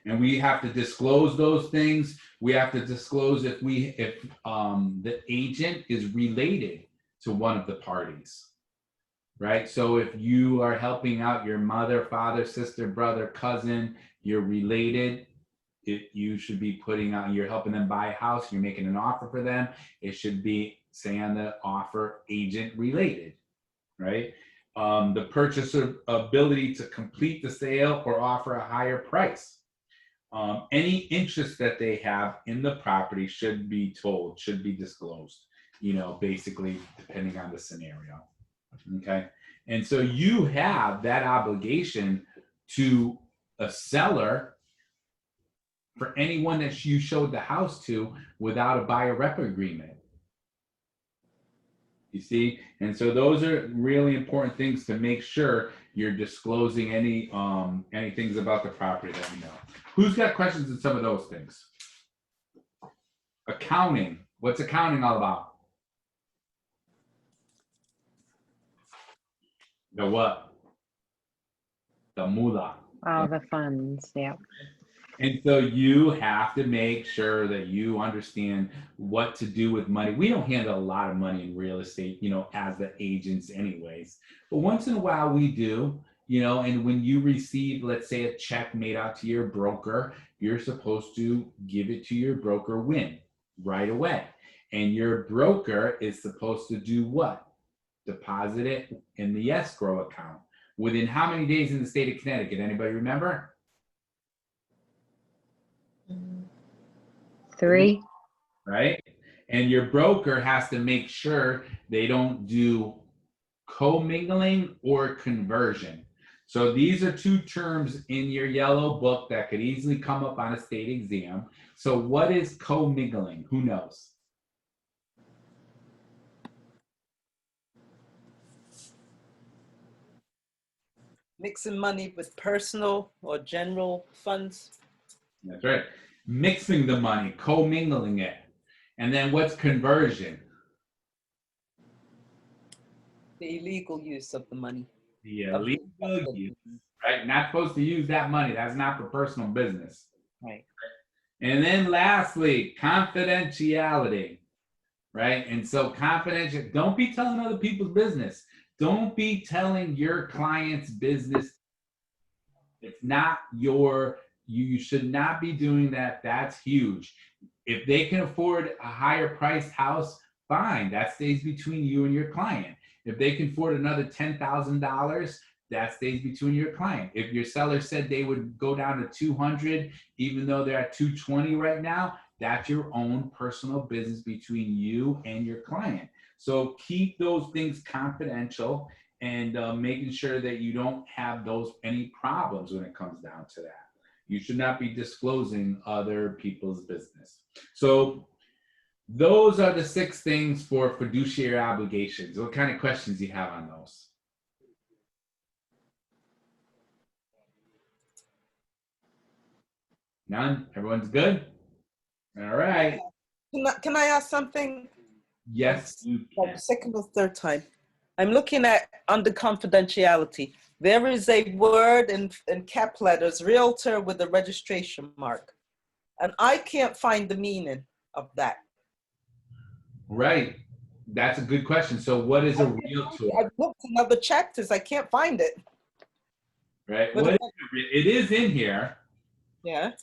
And we have to disclose those things. We have to disclose if the agent is related to one of the parties. Right? So if you are helping out your mother, father, sister, brother, cousin, you're related, you should be putting out, you're helping them buy a house, you're making an offer for them, it should be, say on the offer, agent related, right? The purchaser ability to complete the sale or offer a higher price. Any interest that they have in the property should be told, should be disclosed. you know, basically depending on the scenario. Okay. And so you have that obligation to a seller for anyone that you showed the house to without a buyer rep agreement. You see? And so those are really important things to make sure you're disclosing any things about the property that you know. Who's got questions on some of those things? Accounting. What's accounting all about? The what? The moolah. All the funds, yeah. And so you have to make sure that you understand what to do with money. We don't handle a lot of money in real estate, you know, as the agents anyways. But once in a while we do, you know, and when you receive, let's say, a check made out to your broker, you're supposed to give it to your broker when? Right away. And your broker is supposed to do what? Deposit it in the escrow account. Within how many days in the state of Connecticut? Anybody remember? 3. Right? And your broker has to make sure they don't do commingling or conversion. So these are two terms in your yellow book that could easily come up on a state exam. So what is commingling? Who knows? Mixing money with personal or general funds. That's right. Mixing the money, commingling it. And then what's conversion? The illegal use of the money. The illegal use, right? Not supposed to use that money. That's not for personal business. Right. And then lastly, confidentiality, right? And so confidential, don't be telling other people's business. Don't be telling your client's business. It's not your, you should not be doing that. That's huge. If they can afford a higher priced house, fine. That stays between you and your client. If they can afford another $10,000, that stays between your client. If your seller said they would go down to 200, even though they're at 220 right now, that's your own personal business between you and your client. So keep those things confidential and making sure that you don't have any problems when it comes down to that. You should not be disclosing other people's business. So those are the 6 things for fiduciary obligations. What kind of questions do you have on those? None? Everyone's good? All right. Can I ask something? Yes, you Like can. second or third time. I'm looking at under confidentiality. There is a word in cap letters, realtor with a registration mark. And I can't find the meaning of that. Right. That's a good question. So what is a realtor? I've looked in other chapters. I can't find it. Right. What What is it is in here. Yeah.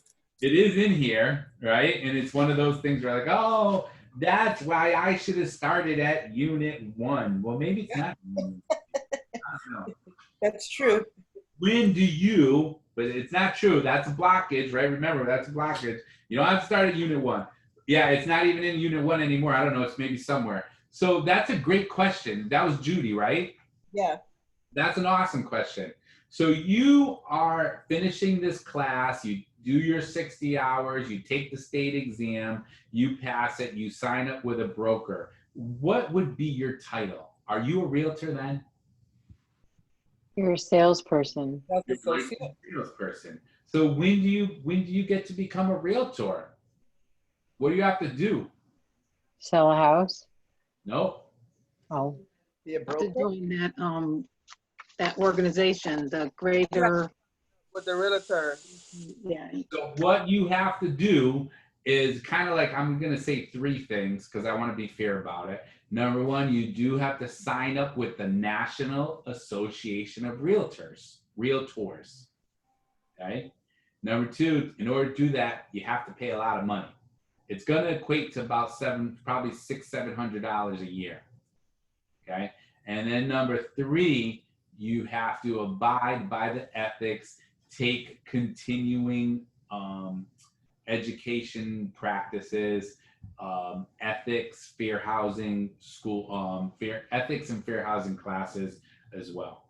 It is in here, right? And it's one of those things where like, oh, that's why I should have started at unit 1. Well, maybe it's not. I don't know. That's true. When do you, but it's not true. That's a blockage, right? Remember, that's a blockage. You don't have to start at unit 1. Yeah, it's not even in unit 1 anymore. I don't know. It's maybe somewhere. So that's a great question. That was Judy, right? Yeah. That's an awesome question. So you are finishing this class, you do your 60 hours, you take the state exam, you pass it, you sign up with a broker. What would be your title? Are you a realtor then? You're a salesperson. That's You're associate. a salesperson. So when do you get to become a realtor? What do you have to do? Sell a house? Nope. Oh, Be a To broker join that organization, the greater, with the realtor. yeah. So what you have to do is kind of like, I'm going to say 3 things because I want to be fair about it. Number 1, you do have to sign up with the National Association of Realtors. Okay. Number 2, in order to do that, you have to pay a lot of money. It's going to equate to about probably $600-700 a year. Okay. And then number 3, you have to abide by the ethics, take continuing education practices, ethics, fair housing, ethics and fair housing classes as well,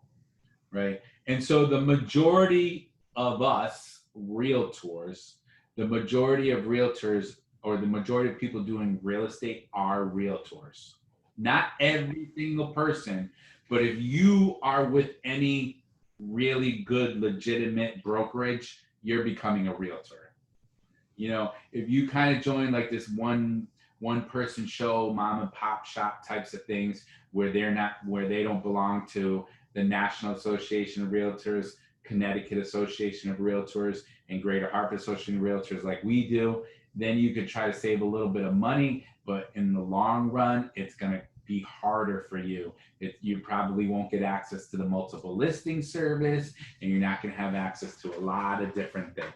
right? And so the majority of us realtors, the majority of realtors, or the majority of people doing real estate are realtors. Not every single person, but if you are with any really good, legitimate brokerage, you're becoming a realtor. You know, if you kind of join like this one person show, mom and pop shop types of things where they don't belong to the National Association of Realtors, Connecticut Association of Realtors, and Greater Hartford Association of Realtors like we do, then you could try to save a little bit of money, but in the long run, it's going to be harder for you. You probably won't get access to the multiple listing service, and you're not going to have access to a lot of different things.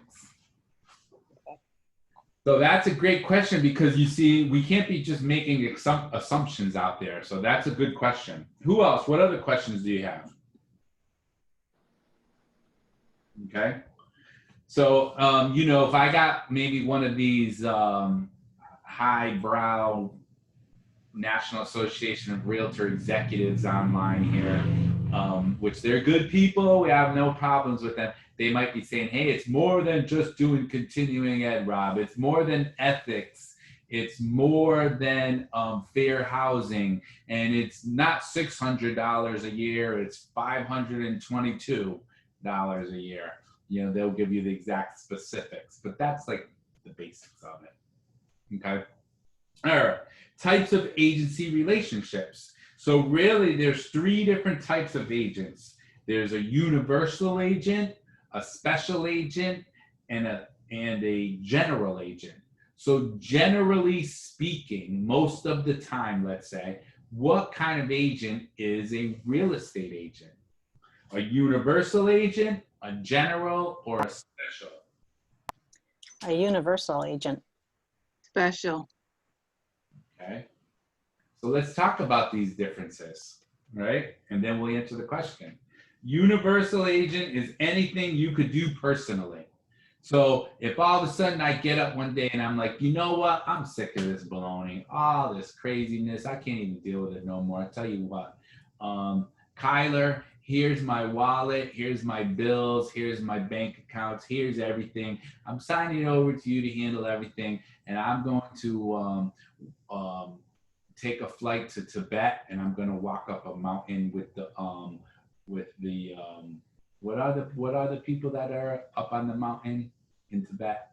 So that's a great question, because you see, we can't be just making assumptions out there. So that's a good question. Who else? What other questions do you have? Okay. So, you know, if I got maybe one of these highbrow National Association of Realtor executives online here, which they're good people, we have no problems with them. They might be saying, hey, it's more than just doing continuing ed, Rob. It's more than ethics. It's more than fair housing. And it's not $600 a year. It's $522 a year. You know, they'll give you the exact specifics, but that's like the basics of it. Okay. All right. Types of agency relationships. So really there's 3 different types of agents. There's a universal agent, a special agent, and a general agent. So generally speaking, most of the time, let's say, what kind of agent is a real estate agent? A universal agent, a general, or a special? A universal agent. Special. Okay. So let's talk about these differences, right? And then we'll answer the question. Universal agent is anything you could do personally. So if all of a sudden I get up one day and I'm like, you know what? I'm sick of this baloney, all this craziness. I can't even deal with it no more. I tell you what, Kyler, here's my wallet, here's my bills, here's my bank accounts, here's everything. I'm signing it over to you to handle everything. And I'm going to take a flight to Tibet, and I'm going to walk up a mountain with the what are the people that are up on the mountain in Tibet?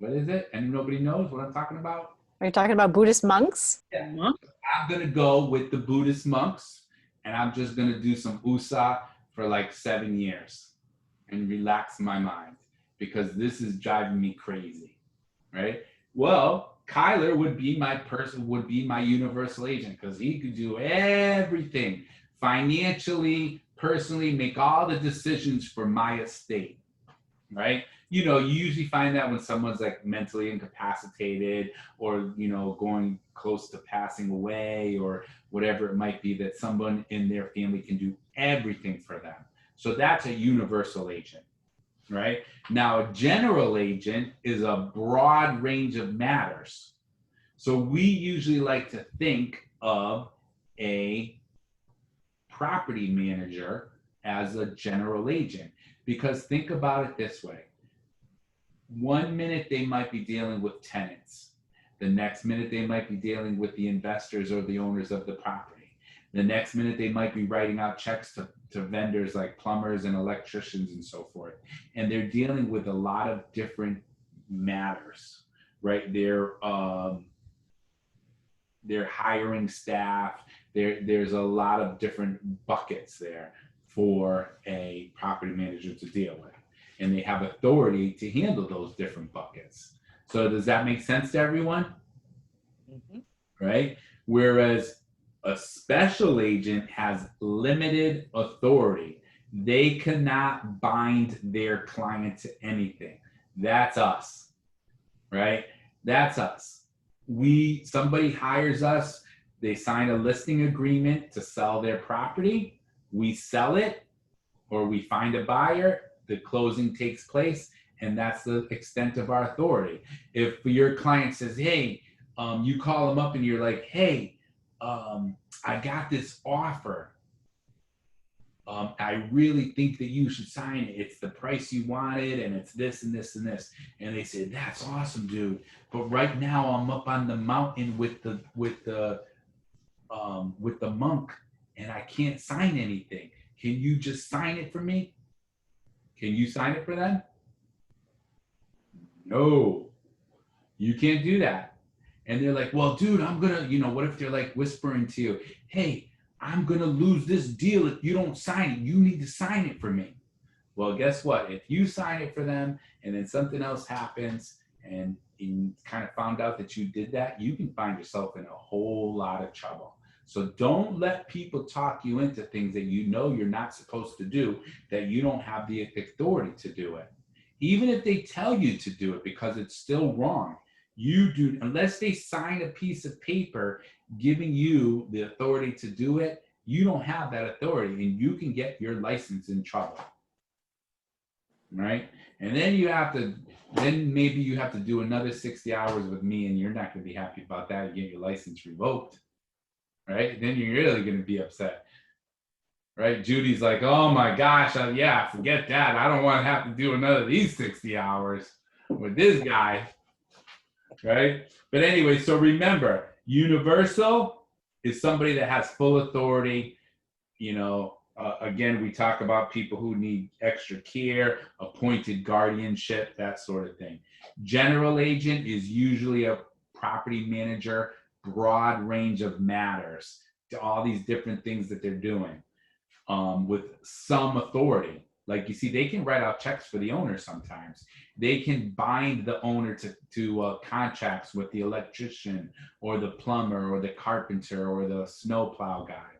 What is it? And nobody knows what I'm talking about? Are you talking about Buddhist monks? Yeah. I'm going to go with the Buddhist monks, and I'm just going to do some USA for like 7 years and relax my mind, because this is driving me crazy, right? Well, Kyler would be my universal agent, because he could do everything financially, personally, make all the decisions for my estate, right? You know, you usually find that when someone's like mentally incapacitated, or, you know, going close to passing away, or whatever it might be, that someone in their family can do everything for them. So that's a universal agent, right? Now, a general agent is a broad range of matters. So we usually like to think of a property manager as a general agent, because think about it this way. 1 minute they might be dealing with tenants. The next minute they might be dealing with the investors or the owners of the property. The next minute they might be writing out checks to vendors like plumbers and electricians and so forth. And they're dealing with a lot of different matters, right? They're hiring staff. There's a lot of different buckets there for a property manager to deal with. And they have authority to handle those different buckets. So does that make sense to everyone? Mm-hmm. Right? Whereas a special agent has limited authority. They cannot bind their client to anything. That's us, right? That's us. Somebody hires us, they sign a listing agreement to sell their property. We sell it, or we find a buyer, the closing takes place, and that's the extent of our authority. If your client says, hey, you call them up and you're like, hey, I got this offer. I really think that you should sign it. It's the price you wanted, and it's this and this and this. And they say, that's awesome, dude. But right now I'm up on the mountain with the monk, and I can't sign anything. Can you just sign it for me? Can you sign it for them? No, you can't do that. And they're like, well, dude, I'm gonna, what if they're like whispering to you, hey, I'm gonna lose this deal if you don't sign it. You need to sign it for me. Well, guess what? If you sign it for them and then something else happens and you kind of found out that you did that, you can find yourself in a whole lot of trouble. So don't let people talk you into things that you know you're not supposed to do, that you don't have the authority to do it. Even if they tell you to do it because it's still wrong, you do, unless they sign a piece of paper giving you the authority to do it, you don't have that authority, and you can get your license in trouble. Right? And then maybe you have to do another 60 hours with me, and you're not going to be happy about that. You get your license revoked. Right? Then you're really going to be upset. Right? Judy's like, oh my gosh, yeah, forget that. I don't want to have to do another of these 60 hours with this guy. Right? But anyway, so remember, universal is somebody that has full authority. Again, we talk about people who need extra care, appointed guardianship, that sort of thing. General agent is usually a property manager, broad range of matters, to all these different things that they're doing, with some authority. Like you see, they can write out checks for the owner sometimes. They can bind the owner to contracts with the electrician or the plumber or the carpenter or the snowplow guy.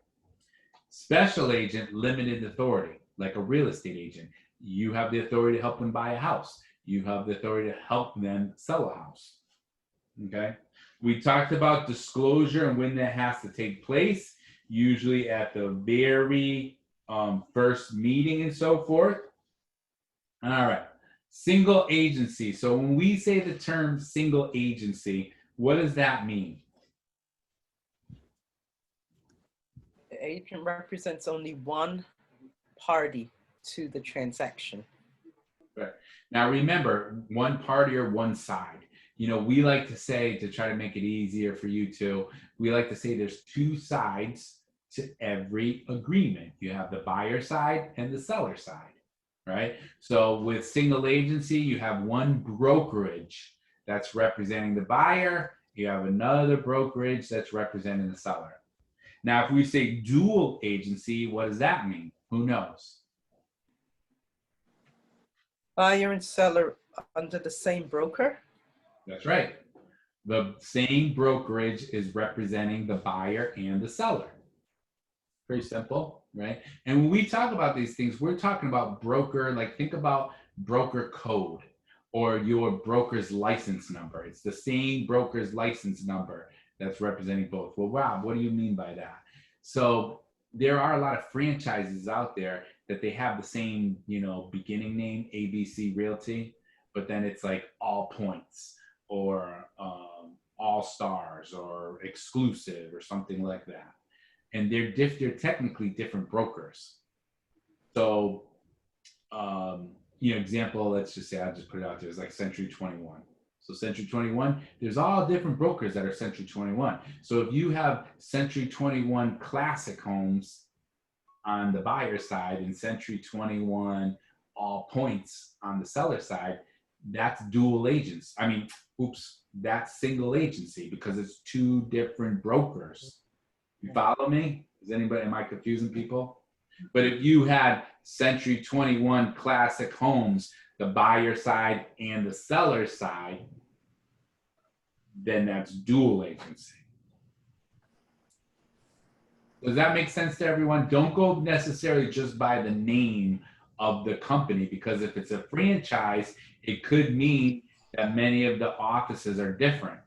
Special agent, limited authority, like a real estate agent. You have the authority to help them buy a house. You have the authority to help them sell a house. Okay? We talked about disclosure and when that has to take place, usually at the very first meeting and so forth. All right, single agency. So when we say the term single agency, what does that mean? The agent represents only one party to the transaction. Right. Now remember, one party or one side. We like to say, to try to make it easier for you two, we like to say there's two sides to every agreement. You have the buyer side and the seller side, right? So with single agency, you have one brokerage that's representing the buyer. You have another brokerage that's representing the seller. Now, if we say dual agency, what does that mean? Who knows? Buyer and seller under the same broker? That's right. The same brokerage is representing the buyer and the seller. Very simple, right? And when we talk about these things, we're talking about broker, like think about broker code or your broker's license number. It's the same broker's license number that's representing both. Well, Rob, what do you mean by that? So there are a lot of franchises out there that they have the same, beginning name, ABC Realty, but then it's like All Points or All Stars or Exclusive or something like that. And they're technically different brokers. So, example, let's just say, I'll just put it out there, it's like Century 21. So Century 21, there's all different brokers that are Century 21. So if you have Century 21 Classic Homes on the buyer side and Century 21 All Points on the seller side, that's dual agents. That's single agency because it's two different brokers. You follow me? Am I confusing people? But if you had Century 21 Classic Homes, the buyer side and the seller side, then that's dual agency. Does that make sense to everyone? Don't go necessarily just by the name of the company, because if it's a franchise, it could mean that many of the offices are different.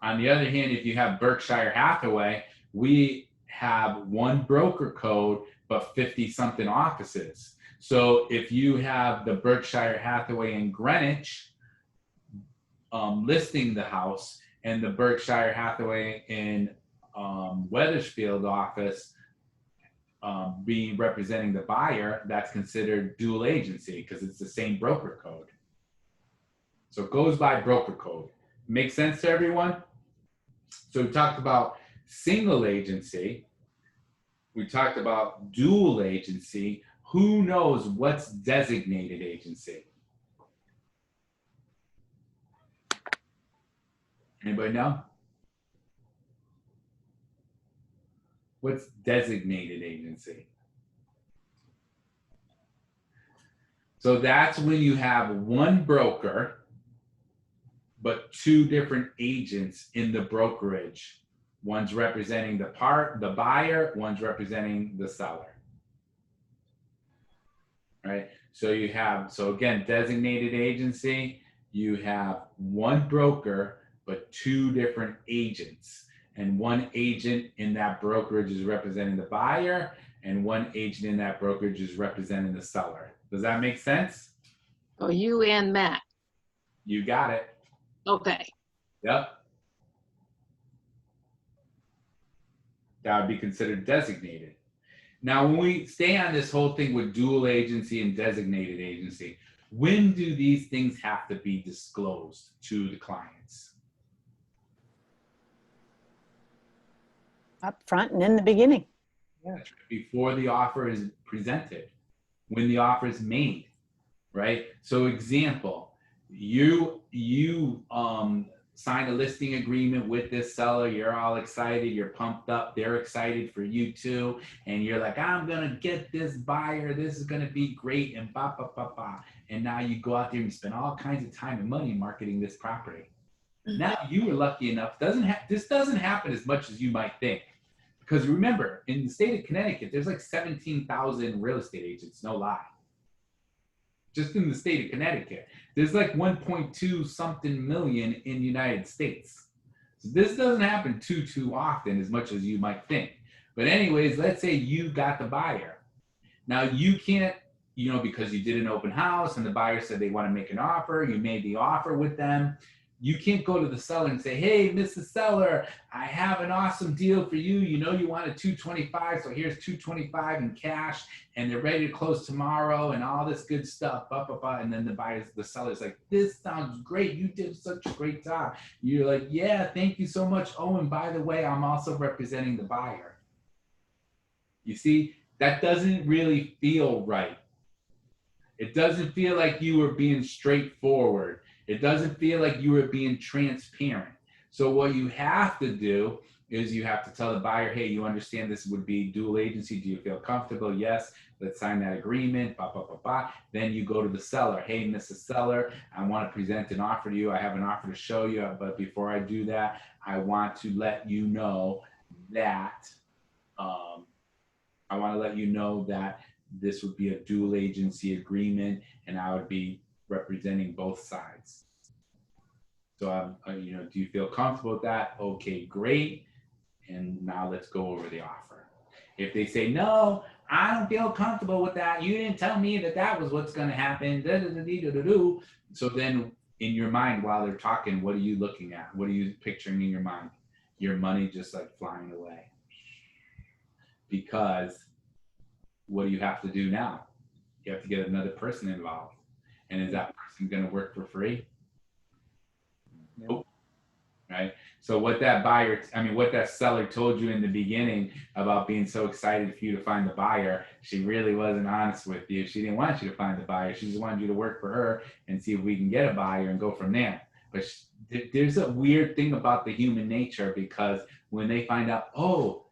On the other hand, if you have Berkshire Hathaway, we have one broker code, but 50 something offices. So if you have the Berkshire Hathaway in Greenwich listing the house, and the Berkshire Hathaway in Wethersfield office being representing the buyer, that's considered dual agency because it's the same broker code. So it goes by broker code. Make sense to everyone? So we talked about single agency. We talked about dual agency. Who knows what's designated agency? Anybody know? What's designated agency? So that's when you have one broker, but two different agents in the brokerage. One's representing the buyer, one's representing the seller. Right? So you have, so again, designated agency, you have one broker, but two different agents. And one agent in that brokerage is representing the buyer, and one agent in that brokerage is representing the seller. Does that make sense? Oh, you and Matt. You got it. Okay. Yep. That would be considered designated. Now, when we stay on this whole thing with dual agency and designated agency, when do these things have to be disclosed to the clients? Up front and in the beginning. Before the offer is presented, when the offer is made, right? So example, you sign a listing agreement with this seller, you're all excited, you're pumped up, they're excited for you too, and you're like, I'm gonna get this buyer, this is gonna be great, and ba ba ba ba. And now you go out there and you spend all kinds of time and money marketing this property. Now you were lucky enough, this doesn't happen as much as you might think. Because remember, in the state of Connecticut, there's like 17,000 real estate agents, no lie. Just in the state of Connecticut. There's like 1.2 something million in the United States. So this doesn't happen too often as much as you might think. But anyways, let's say you got the buyer. Now you can't, because you did an open house and the buyer said they want to make an offer, you made the offer with them. You can't go to the seller and say, hey, Mrs. Seller, I have an awesome deal for you. You wanted $225, so here's $225 in cash, and they're ready to close tomorrow and all this good stuff, blah, blah, blah. And then the seller's like, this sounds great. You did such a great job. You're like, yeah, thank you so much. Oh, and by the way, I'm also representing the buyer. You see, that doesn't really feel right. It doesn't feel like you were being straightforward. It doesn't feel like you were being transparent. So what you have to do is you have to tell the buyer, hey, you understand this would be dual agency. Do you feel comfortable? Yes. Let's sign that agreement. Bah, bah, bah, bah. Then you go to the seller. Hey, Mrs. Seller, I want to present an offer to you. I have an offer to show you. But before I do that, I want to let you know that this would be a dual agency agreement, and I would be representing both sides. So, do you feel comfortable with that? Okay, great. And now let's go over the offer. If they say, no, I don't feel comfortable with that. You didn't tell me that was what's going to happen. So then in your mind, while they're talking, what are you looking at? What are you picturing in your mind? Your money just like flying away. Because what do you have to do now? You have to get another person involved. And is that person going to work for free? Nope. Right? So what that seller told you in the beginning about being so excited for you to find the buyer, she really wasn't honest with you. She didn't want you to find the buyer. She just wanted you to work for her and see if we can get a buyer and go from there. But there's a weird thing about the human nature, because when they find out, oh,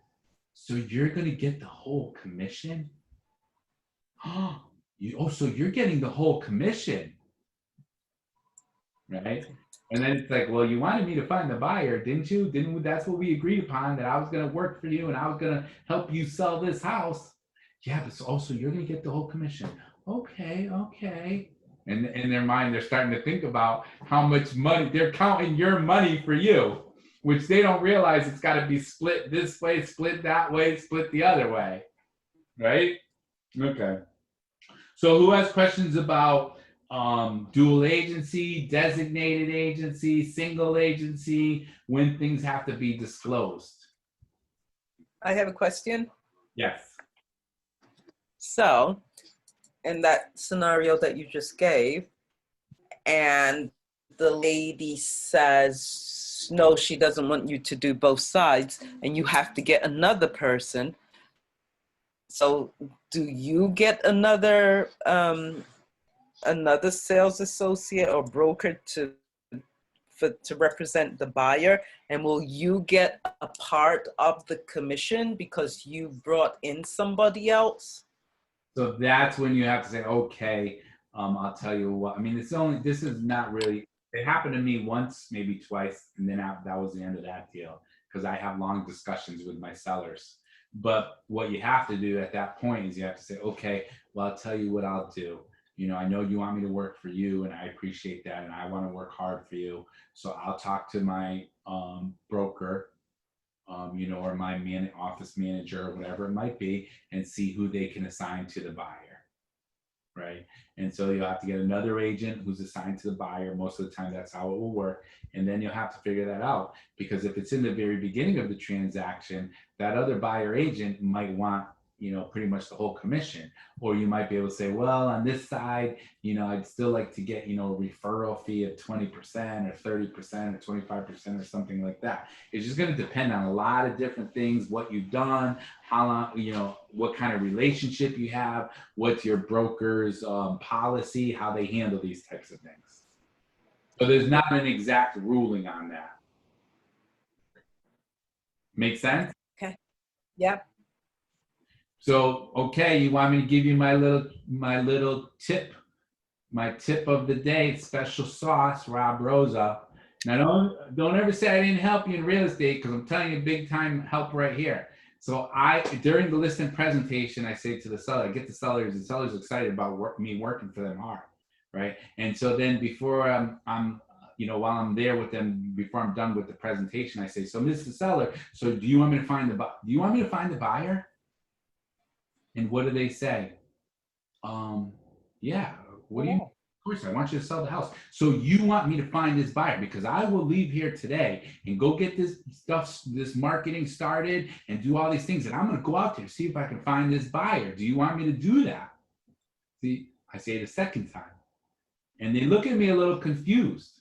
so you're going to get the whole commission? So you're getting the whole commission, right? And then it's like, well, you wanted me to find the buyer, didn't you? That's what we agreed upon, that I was going to work for you and I was going to help you sell this house. Yeah, but also you're going to get the whole commission. Okay. And in their mind, they're starting to think about how much money, they're counting your money for you, which they don't realize it's got to be split this way, split that way, split the other way, right? Okay. So who has questions about dual agency, designated agency, single agency, when things have to be disclosed? I have a question. Yes. So, in that scenario that you just gave, and the lady says, no, she doesn't want you to do both sides, and you have to get another person. So, do you get another sales associate or broker to represent the buyer, and will you get a part of the commission because you brought in somebody else? So that's when you have to say, okay, I'll tell you what. I mean, this is not really, it happened to me once, maybe twice, and then that was the end of that deal, because I have long discussions with my sellers. But what you have to do at that point is you have to say, okay, well, I'll tell you what I'll do. You know, I know you want me to work for you, and I appreciate that, and I want to work hard for you. So I'll talk to my broker, you know, or my office manager, or whatever it might be, and see who they can assign to the buyer, right? And so you'll have to get another agent who's assigned to the buyer. Most of the time, that's how it will work. And then you'll have to figure that out, because if it's in the very beginning of the transaction, that other buyer agent might want, you know, pretty much the whole commission. Or you might be able to say, well, on this side, you know, I'd still like to get, you know, a referral fee of 20% or 30% or 25% or something like that. It's just going to depend on a lot of different things, what you've done, how long, you know, what kind of relationship you have, what's your broker's policy, how they handle these types of things. So there's not an exact ruling on that. Make sense? Okay. Yep. So, okay, you want me to give you my little tip, my tip of the day, special sauce, Rosa. Now, don't ever say I didn't help you in real estate, because I'm telling you big time help right here. So during the listing presentation, I say to the seller, get the sellers, and sellers excited about me working for them hard, right? And so then before I'm you know, while I'm there with them, before I'm done with the presentation, I say, so Mr. Seller, so do you want me to find the buyer? And what do they say? Yeah, what do you mean? Of course, I want you to sell the house. So you want me to find this buyer, because I will leave here today and go get this stuff, this marketing started and do all these things. And I'm going to go out there to see if I can find this buyer. Do you want me to do that? See, I say it a second time. And they look at me a little confused.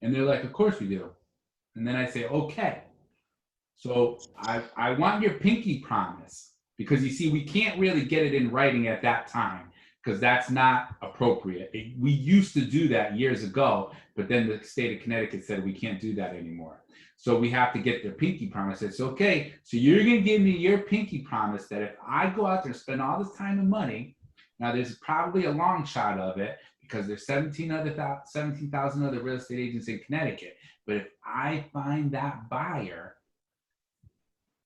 And they're like, of course we do. And then I say, okay. So I want your pinky promise. Because you see, we can't really get it in writing at that time, because that's not appropriate. We used to do that years ago, but then the state of Connecticut said we can't do that anymore. So we have to get their pinky promise. It's okay. So you're going to give me your pinky promise that if I go out there and spend all this time and money, now there's probably a long shot of it, because there's 17,000 other real estate agents in Connecticut. But if I find that buyer,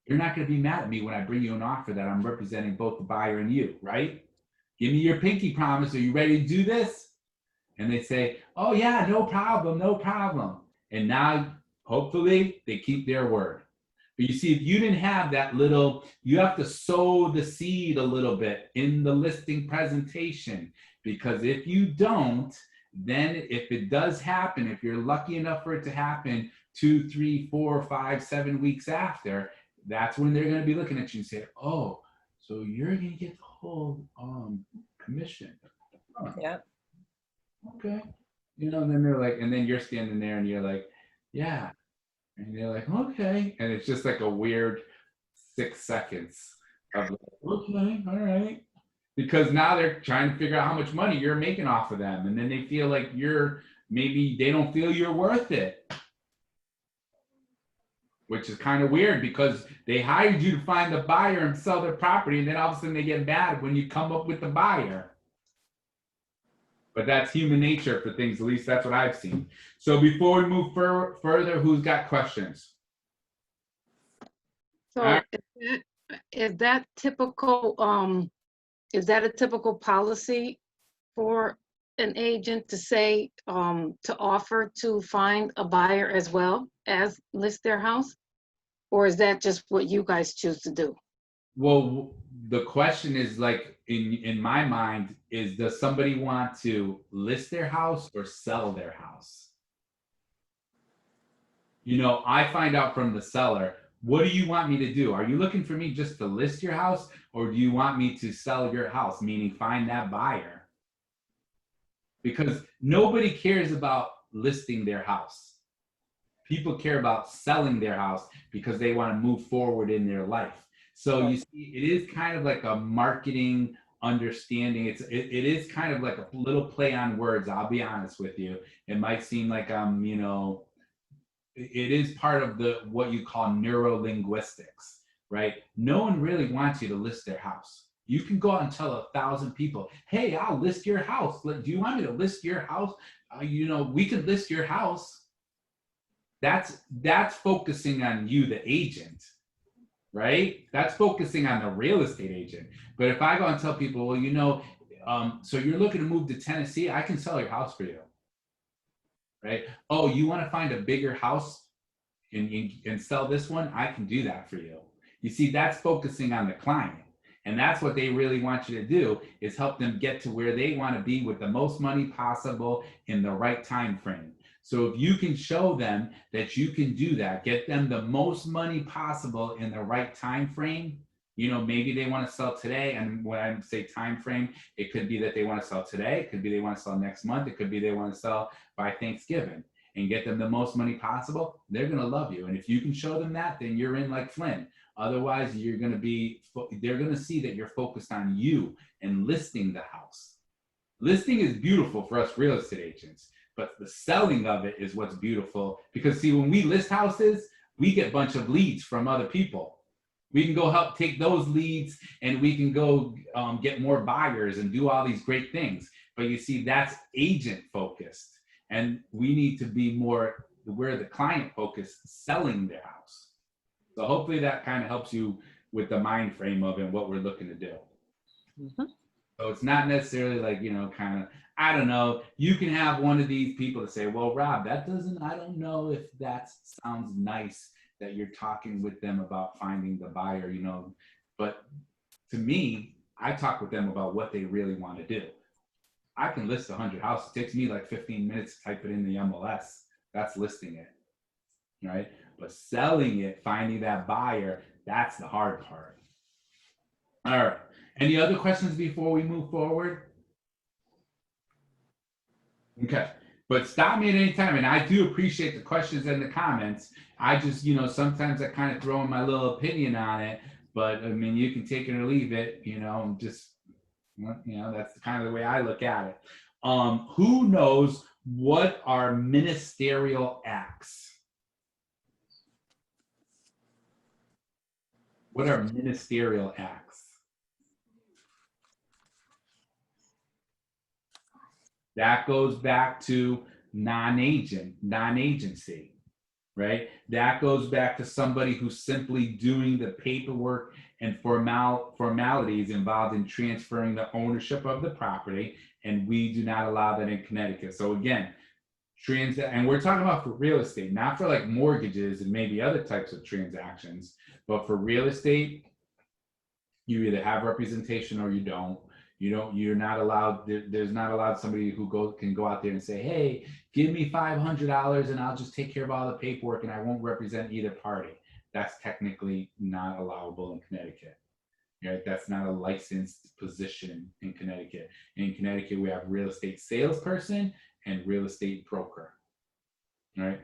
you're not going to be mad at me when I bring you an offer that I'm representing both the buyer and you, right? Give me your pinky promise. Are you ready to do this? And they say, oh yeah, no problem, no problem. And now, hopefully, they keep their word. But you see, if you didn't have that little, you have to sow the seed a little bit in the listing presentation. Because if you don't, then if it does happen, if you're lucky enough for it to happen 2, 3, 4, 5, 7 weeks after, that's when they're going to be looking at you and say, oh, so you're going to get the whole commission. Oh, Yeah. okay. You know, and then they're like, and then you're standing there and you're like, yeah. And they're like, okay. And it's just like a weird 6 seconds of like, okay, all right. Because now they're trying to figure out how much money you're making off of them. And then they feel like maybe they don't feel you're worth it. Which is kind of weird, because they hired you to find the buyer and sell their property, and then all of a sudden they get mad when you come up with the buyer. But that's human nature for things, at least that's what I've seen. So before we move further, who's got questions? So is that typical, is that a typical policy for an agent to say, to offer to find a buyer as well as list their house? Or is that just what you guys choose to do? Well, the question is like, in my mind is, does somebody want to list their house or sell their house? You know, I find out from the seller, what do you want me to do? Are you looking for me just to list your house, or do you want me to sell your house, meaning find that buyer? Because nobody cares about listing their house. People care about selling their house because they want to move forward in their life. So you see, it is kind of like a marketing understanding. It is kind of like a little play on words. I'll be honest with you. It might seem like you know, it is part of the what you call neurolinguistics, right? No one really wants you to list their house. You can go out and tell 1,000 people, hey, I'll list your house. Do you want me to list your house? You know, we can list your house. That's focusing on you, the agent, right? That's focusing on the real estate agent. But if I go and tell people, well, you know, so you're looking to move to Tennessee, I can sell your house for you, right? Oh, you want to find a bigger house and sell this one? I can do that for you. You see, that's focusing on the client. And that's what they really want you to do, is help them get to where they want to be with the most money possible in the right time frame. So if you can show them that you can do that, get them the most money possible in the right time frame. You know, maybe they want to sell today, and when I say time frame, it could be that they want to sell today, it could be they want to sell next month, it could be they want to sell by Thanksgiving, and get them the most money possible. They're going to love you. And if you can show them that, then you're in like Flynn. Otherwise, they're going to see that you're focused on you and listing the house. Listing is beautiful for us real estate agents, but the selling of it is what's beautiful. Because see, when we list houses, we get a bunch of leads from other people. We can go help take those leads, and we can go get more buyers and do all these great things. But you see, that's agent focused. And we need to be more where the client focused, selling their house. So hopefully that kind of helps you with the mind frame of it and what we're looking to do. Mhm. So it's not necessarily like, you know, kind of, I don't know, you can have one of these people to say, well, Rob, I don't know if that sounds nice that you're talking with them about finding the buyer, you know. But to me, I talk with them about what they really want to do. I can list 100 houses. It takes me like 15 minutes to type it in the MLS. That's listing it, right? But selling it, finding that buyer, that's the hard part. All right. Any other questions before we move forward? Okay. But stop me at any time. And I do appreciate the questions and the comments. I just, you know, sometimes I kind of throw in my little opinion on it. But I mean, you can take it or leave it, you know, just, you know, that's kind of the way I look at it. Who knows what are ministerial acts? What are ministerial acts? That goes back to non-agency, right? That goes back to somebody who's simply doing the paperwork and formalities involved in transferring the ownership of the property, and we do not allow that in Connecticut. So again, and we're talking about for real estate, not for like mortgages and maybe other types of transactions, but for real estate, you either have representation or you don't. You're not allowed, there's not allowed somebody who can go out there and say, hey, give me $500 and I'll just take care of all the paperwork and I won't represent either party. That's technically not allowable in Connecticut. Right? That's not a licensed position in Connecticut. In Connecticut, we have real estate salesperson and real estate broker. Right?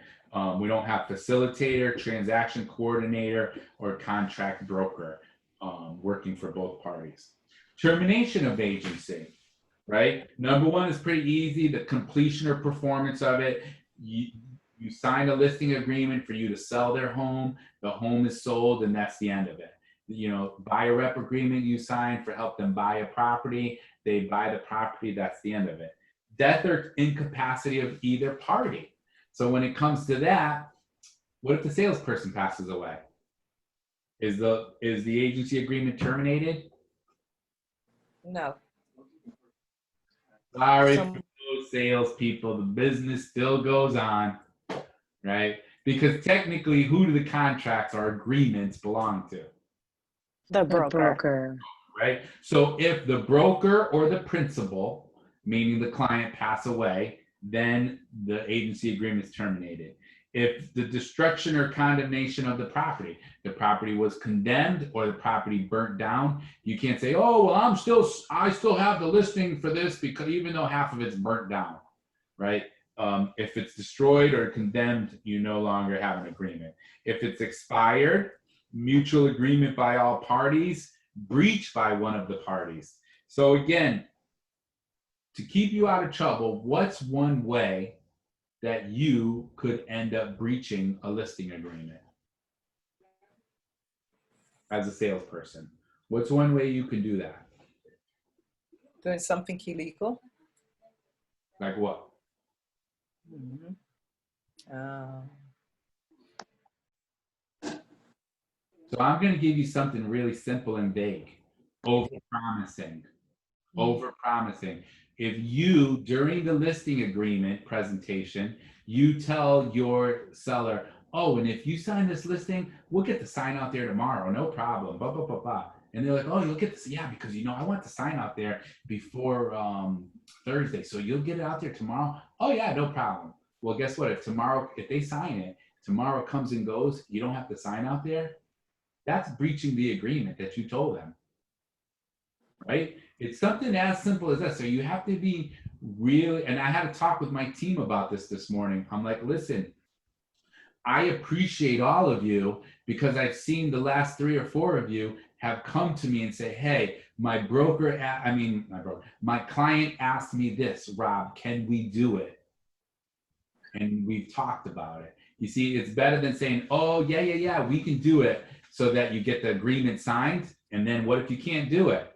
We don't have facilitator, transaction coordinator, or contract broker working for both parties. Termination of agency, right? Number one is pretty easy, the completion or performance of it. You sign a listing agreement for you to sell their home, the home is sold, and that's the end of it. You know, buyer rep agreement you sign for help them buy a property, they buy the property, that's the end of it. Death or incapacity of either party. So when it comes to that, what if the salesperson passes away? Is the agency agreement terminated? No. Sorry for those salespeople, the business still goes on, right? Because technically, who do the contracts or agreements belong to? The The broker. broker. right? So if the broker or the principal, meaning the client, pass away, then the agency agreement is terminated. If the destruction or condemnation of the property was condemned or the property burnt down, you can't say, oh, well, I still have the listing for this because even though half of it's burnt down, right? If it's destroyed or condemned, you no longer have an agreement. If it's expired, mutual agreement by all parties, breached by one of the parties. So again, to keep you out of trouble, what's one way that you could end up breaching a listing agreement as a salesperson? What's one way you can do that? Doing something illegal. Like what? Mhm. So I'm going to give you something really simple and vague. Over-promising. Over-promising. If you, during the listing agreement presentation, you tell your seller, oh, and if you sign this listing, we'll get the sign out there tomorrow, no problem, blah, blah, blah, blah. And they're like, oh, you'll get this, yeah, because I want the sign out there before Thursday, so you'll get it out there tomorrow? Oh yeah, no problem. Well, guess what? If they sign it, tomorrow comes and goes, you don't have the sign out there, that's breaching the agreement that you told them, right? It's something as simple as that. So you have to be really, and I had a talk with my team about this morning. I'm like, listen, I appreciate all of you because I've seen the last 3 or 4 of you have come to me and say, hey, my client asked me this, Rob, can we do it? And we've talked about it. You see, it's better than saying, oh, yeah, we can do it, so that you get the agreement signed. And then what if you can't do it?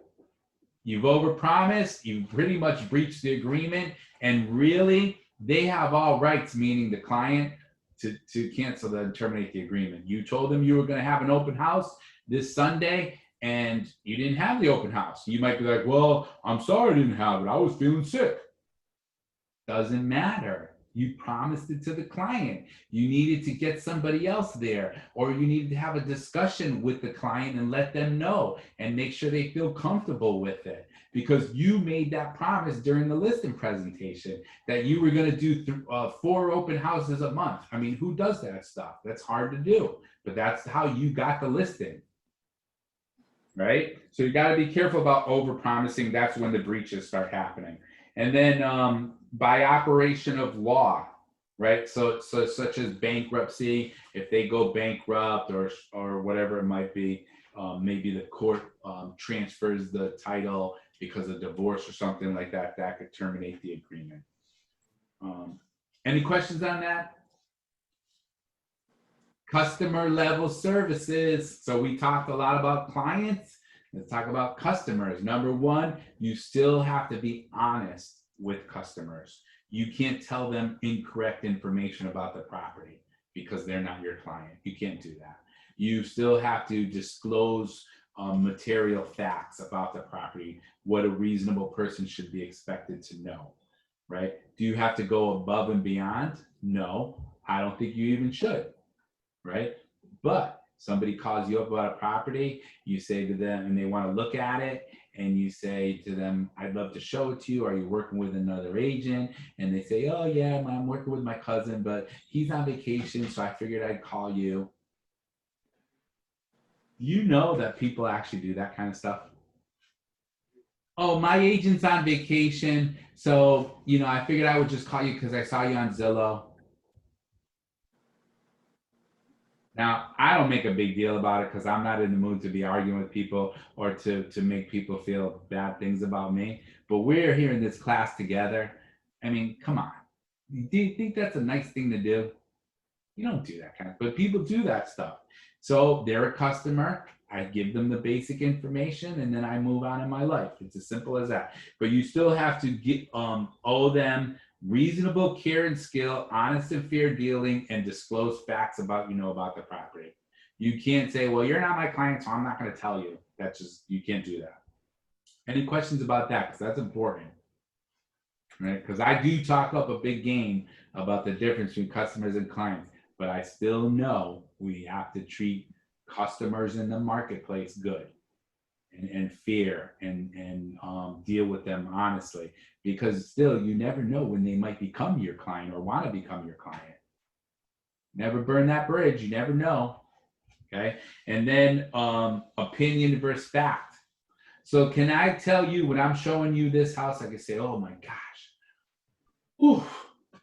You've overpromised, you've pretty much breached the agreement, and really, they have all rights, meaning the client, to cancel and terminate the agreement. You told them you were going to have an open house this Sunday, and you didn't have the open house. You might be like, well, I'm sorry I didn't have it. I was feeling sick. Doesn't matter. You promised it to the client. You needed to get somebody else there, or you needed to have a discussion with the client and let them know and make sure they feel comfortable with it, because you made that promise during the listing presentation that you were going to do 4 open houses a month. I mean, who does that stuff? That's hard to do, but that's how you got the listing, right? So you got to be careful about over-promising. That's when the breaches start happening. And then by operation of law, right? So such as bankruptcy, if they go bankrupt or whatever it might be, maybe the court transfers the title because of divorce or something like that, that could terminate the agreement. Any questions on that? Customer level services. So we talked a lot about clients. Let's talk about customers. Number 1, you still have to be honest with customers. You can't tell them incorrect information about the property because they're not your client. You can't do that. You still have to disclose material facts about the property, what a reasonable person should be expected to know, right? Do you have to go above and beyond? No, I don't think you even should, right? But somebody calls you up about a property, you say to them, and they want to look at it, and you say to them, I'd love to show it to you. Are you working with another agent? And they say, oh yeah, I'm working with my cousin, but he's on vacation, so I figured I'd call you. You know that people actually do that kind of stuff. Oh, my agent's on vacation, so I figured I would just call you because I saw you on Zillow. Now, I don't make a big deal about it because I'm not in the mood to be arguing with people or to make people feel bad things about me. But we're here in this class together. I mean, come on. Do you think that's a nice thing to do? You don't do that kind of, but people do that stuff. So they're a customer. I give them the basic information and then I move on in my life. It's as simple as that. But you still have to owe them reasonable care and skill, honest and fair dealing, and disclose facts about about the property. You can't say, well, you're not my client, so I'm not going to tell you. That's just, you can't do that. Any questions about that? Because that's important, right? Because I do talk up a big game about the difference between customers and clients, but I still know we have to treat customers in the marketplace good. and fear and deal with them honestly, because still you never know when they might become your client or want to become your client. Never burn that bridge. You never know. Okay. And then opinion versus fact. So can I tell you, when I'm showing you this house, I can say, oh my gosh, ooh,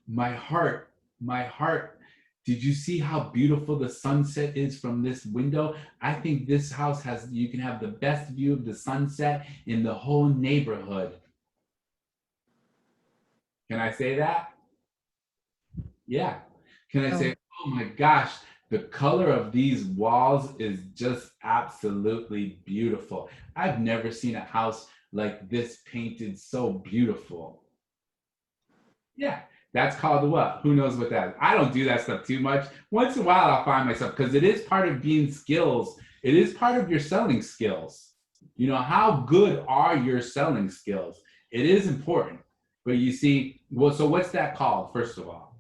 my heart. Did you see how beautiful the sunset is from this window? I think this house you can have the best view of the sunset in the whole neighborhood. Can I say that? Yeah. Can I say, oh my gosh, the color of these walls is just absolutely beautiful. I've never seen a house like this painted so beautiful. Yeah. That's called what? Who knows what that is? I don't do that stuff too much. Once in a while, I'll find myself, because it is part of being skills. It is part of your selling skills. You know, how good are your selling skills? It is important. But you see, well, so what's that called, first of all?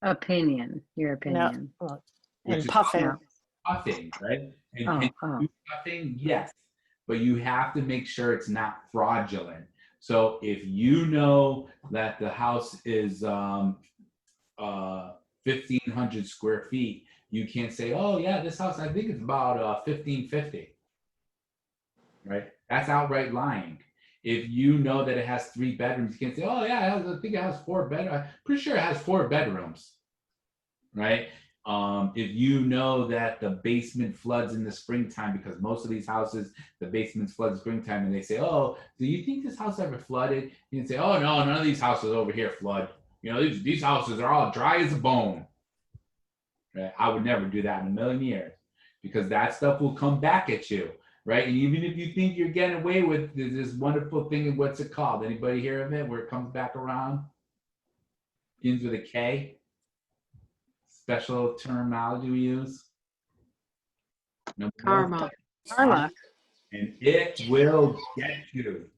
Opinion, your opinion. No. Which And is puffing. puffing, right? And Oh, can oh. you do puffing? Yes. But you have to make sure it's not fraudulent. So if you know that the house is 1,500 square feet, you can't say, oh yeah, this house, I think it's about 1,550, right? That's outright lying. If you know that it has 3 bedrooms, you can't say, oh yeah, I think it has 4 bedrooms. I'm pretty sure it has 4 bedrooms, right? If you know that the basement floods in the springtime, because most of these houses, the basements flood in springtime, and they say, oh, do you think this house ever flooded? You can say, oh no, none of these houses over here flood. You know, these houses are all dry as a bone. Right? I would never do that in a million years, because that stuff will come back at you, right? And even if you think you're getting away with this wonderful thing, what's it called? Anybody hear of it, where it comes back around? Begins with a K. Special terminology we use. Karma. Karma. And it will get you.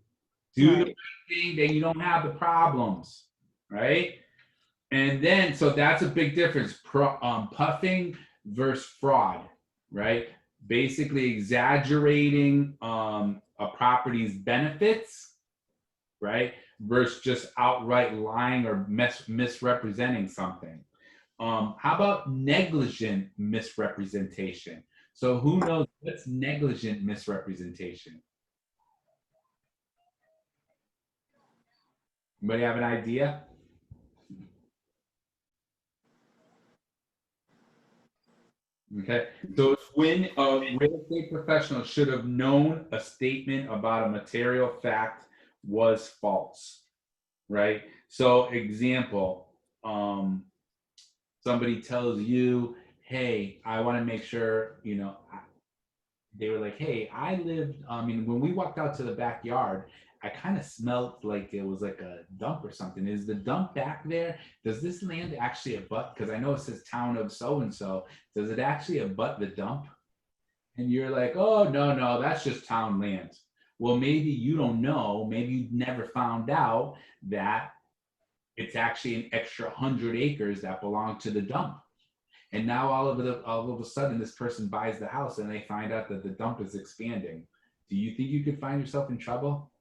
Do the Right. right thing, then you don't have the problems, right? And then, so that's a big difference. Puffing versus fraud, right? Basically exaggerating a property's benefits, right? Versus just outright lying or misrepresenting something. How about negligent misrepresentation? So who knows what's negligent misrepresentation? Anybody have an idea? Okay, so it's when a real estate professional should have known a statement about a material fact was false, right? So example, somebody tells you, hey, I want to make sure, you know, they were like, hey, I lived, I mean, when we walked out to the backyard, I kind of smelled like it was like a dump or something. Is the dump back there? Does this land actually abut? Because I know it says town of so-and-so. Does it actually abut the dump? And you're like, oh, no, that's just town land. Well, maybe you don't know. Maybe you never found out that it's actually an extra 100 acres that belong to the dump. And now all of a sudden, this person buys the house and they find out that the dump is expanding. Do you think you could find yourself in trouble?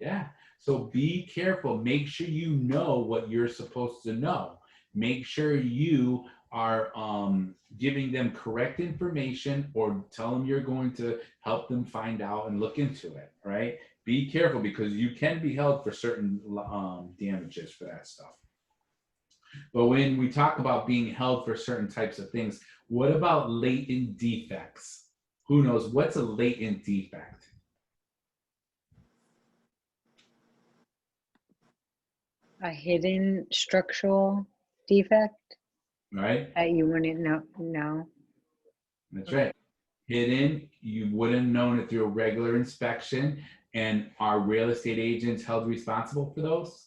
Yeah. So be careful. Make sure you know what you're supposed to know. Make sure you are giving them correct information, or tell them you're going to help them find out and look into it, right? Be careful, because you can be held for certain damages for that stuff. But when we talk about being held for certain types of things, what about latent defects? Who knows? What's a latent defect? A hidden structural defect Right? that you wouldn't know. That's right. Hidden, you wouldn't have known it through a regular inspection. And are real estate agents held responsible for those?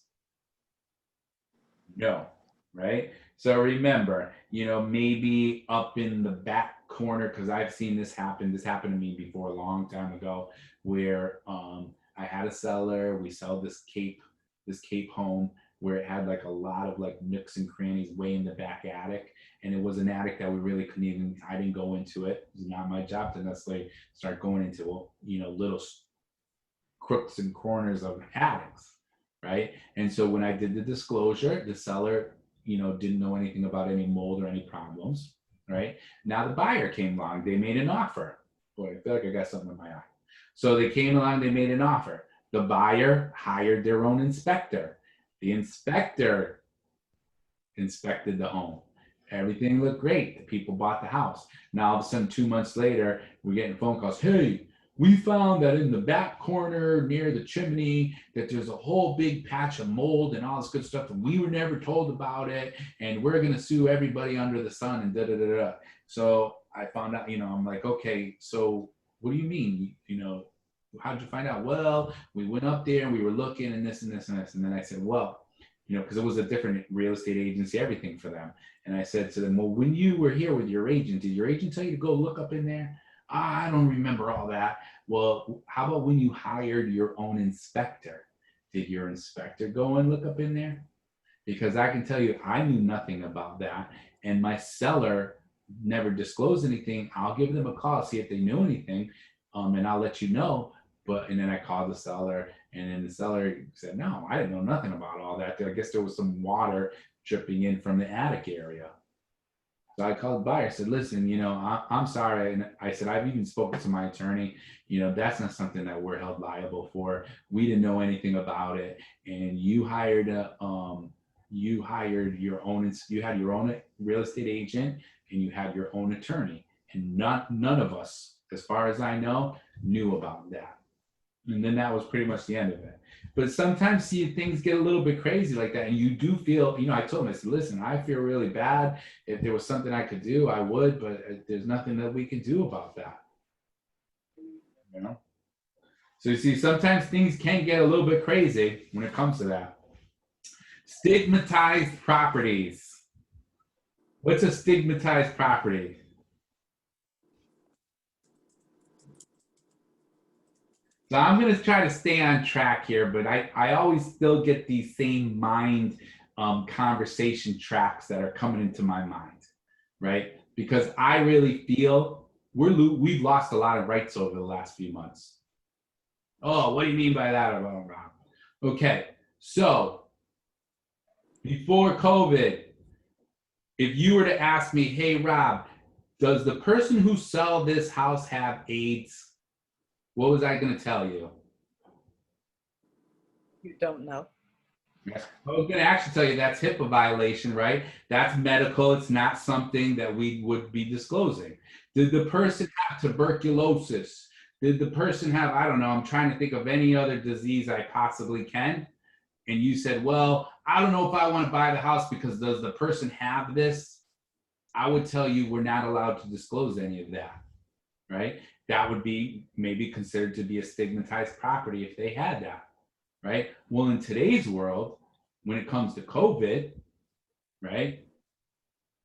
No, right? So remember, you know, maybe up in the back corner, because I've seen this happen. This happened to me before a long time ago, where I had a seller. We sell this Cape home, where it had like a lot of like nooks and crannies way in the back attic. And it was an attic that we really couldn't even, I didn't go into it. It was not my job to necessarily start going into, you know, little crooks and corners of attics, right? And so when I did the disclosure, the seller, you know, didn't know anything about any mold or any problems, right? Now the buyer came along, they made an offer. Boy, I feel like I got something in my eye. So they came along, they made an offer. The buyer hired their own inspector. The inspector inspected the home. Everything looked great. The people bought the house. Now all of a sudden, 2 months later, we're getting phone calls. Hey, we found that in the back corner near the chimney that there's a whole big patch of mold and all this good stuff, and we were never told about it, and we're gonna sue everybody under the sun and da da da da. So I found out, you know, I'm like, okay, so what do you mean? You know, how'd you find out? Well, we went up there and we were looking and this and this and this. And then I said, well, you know, because it was a different real estate agency, everything for them. And I said to them, well, when you were here with your agent, did your agent tell you to go look up in there? I don't remember all that. Well, how about when you hired your own inspector? Did your inspector go and look up in there? Because I can tell you, I knew nothing about that. And my seller never disclosed anything. I'll give them a call, see if they knew anything, and I'll let you know. And then I called the seller, and then the seller said, no, I didn't know nothing about all that. I guess there was some water dripping in from the attic area. So I called the buyer, said, listen, you know, I'm sorry. And I said, I've even spoken to my attorney, you know, that's not something that we're held liable for. We didn't know anything about it. And you hired your own real estate agent, and you had your own attorney. And none of us, as far as I know, knew about that. And then that was pretty much the end of it. But sometimes, see, things get a little bit crazy like that. And you do feel, you know, I told him, I said, listen, I feel really bad. If there was something I could do, I would, but there's nothing that we can do about that. You know? So you see, sometimes things can get a little bit crazy when it comes to that. Stigmatized properties. What's a stigmatized property? So I'm going to try to stay on track here, but I always still get these same mind conversation tracks that are coming into my mind, right? Because I really feel we've lost a lot of rights over the last few months. Oh, what do you mean by that, Rob? Okay, so before COVID, if you were to ask me, hey, Rob, does the person who sell this house have AIDS? What was I going to tell you? You don't know. I was going to actually tell you that's Hipaa violation, right? That's medical. It's not something that we would be disclosing. Did the person have tuberculosis? Did the person have, I don't know, I'm trying to think of any other disease I possibly can. And you said, well, I don't know if I want to buy the house because does the person have this? I would tell you we're not allowed to disclose any of that, right? That would be maybe considered to be a stigmatized property if they had that, right? Well, in today's world, when it comes to COVID, right,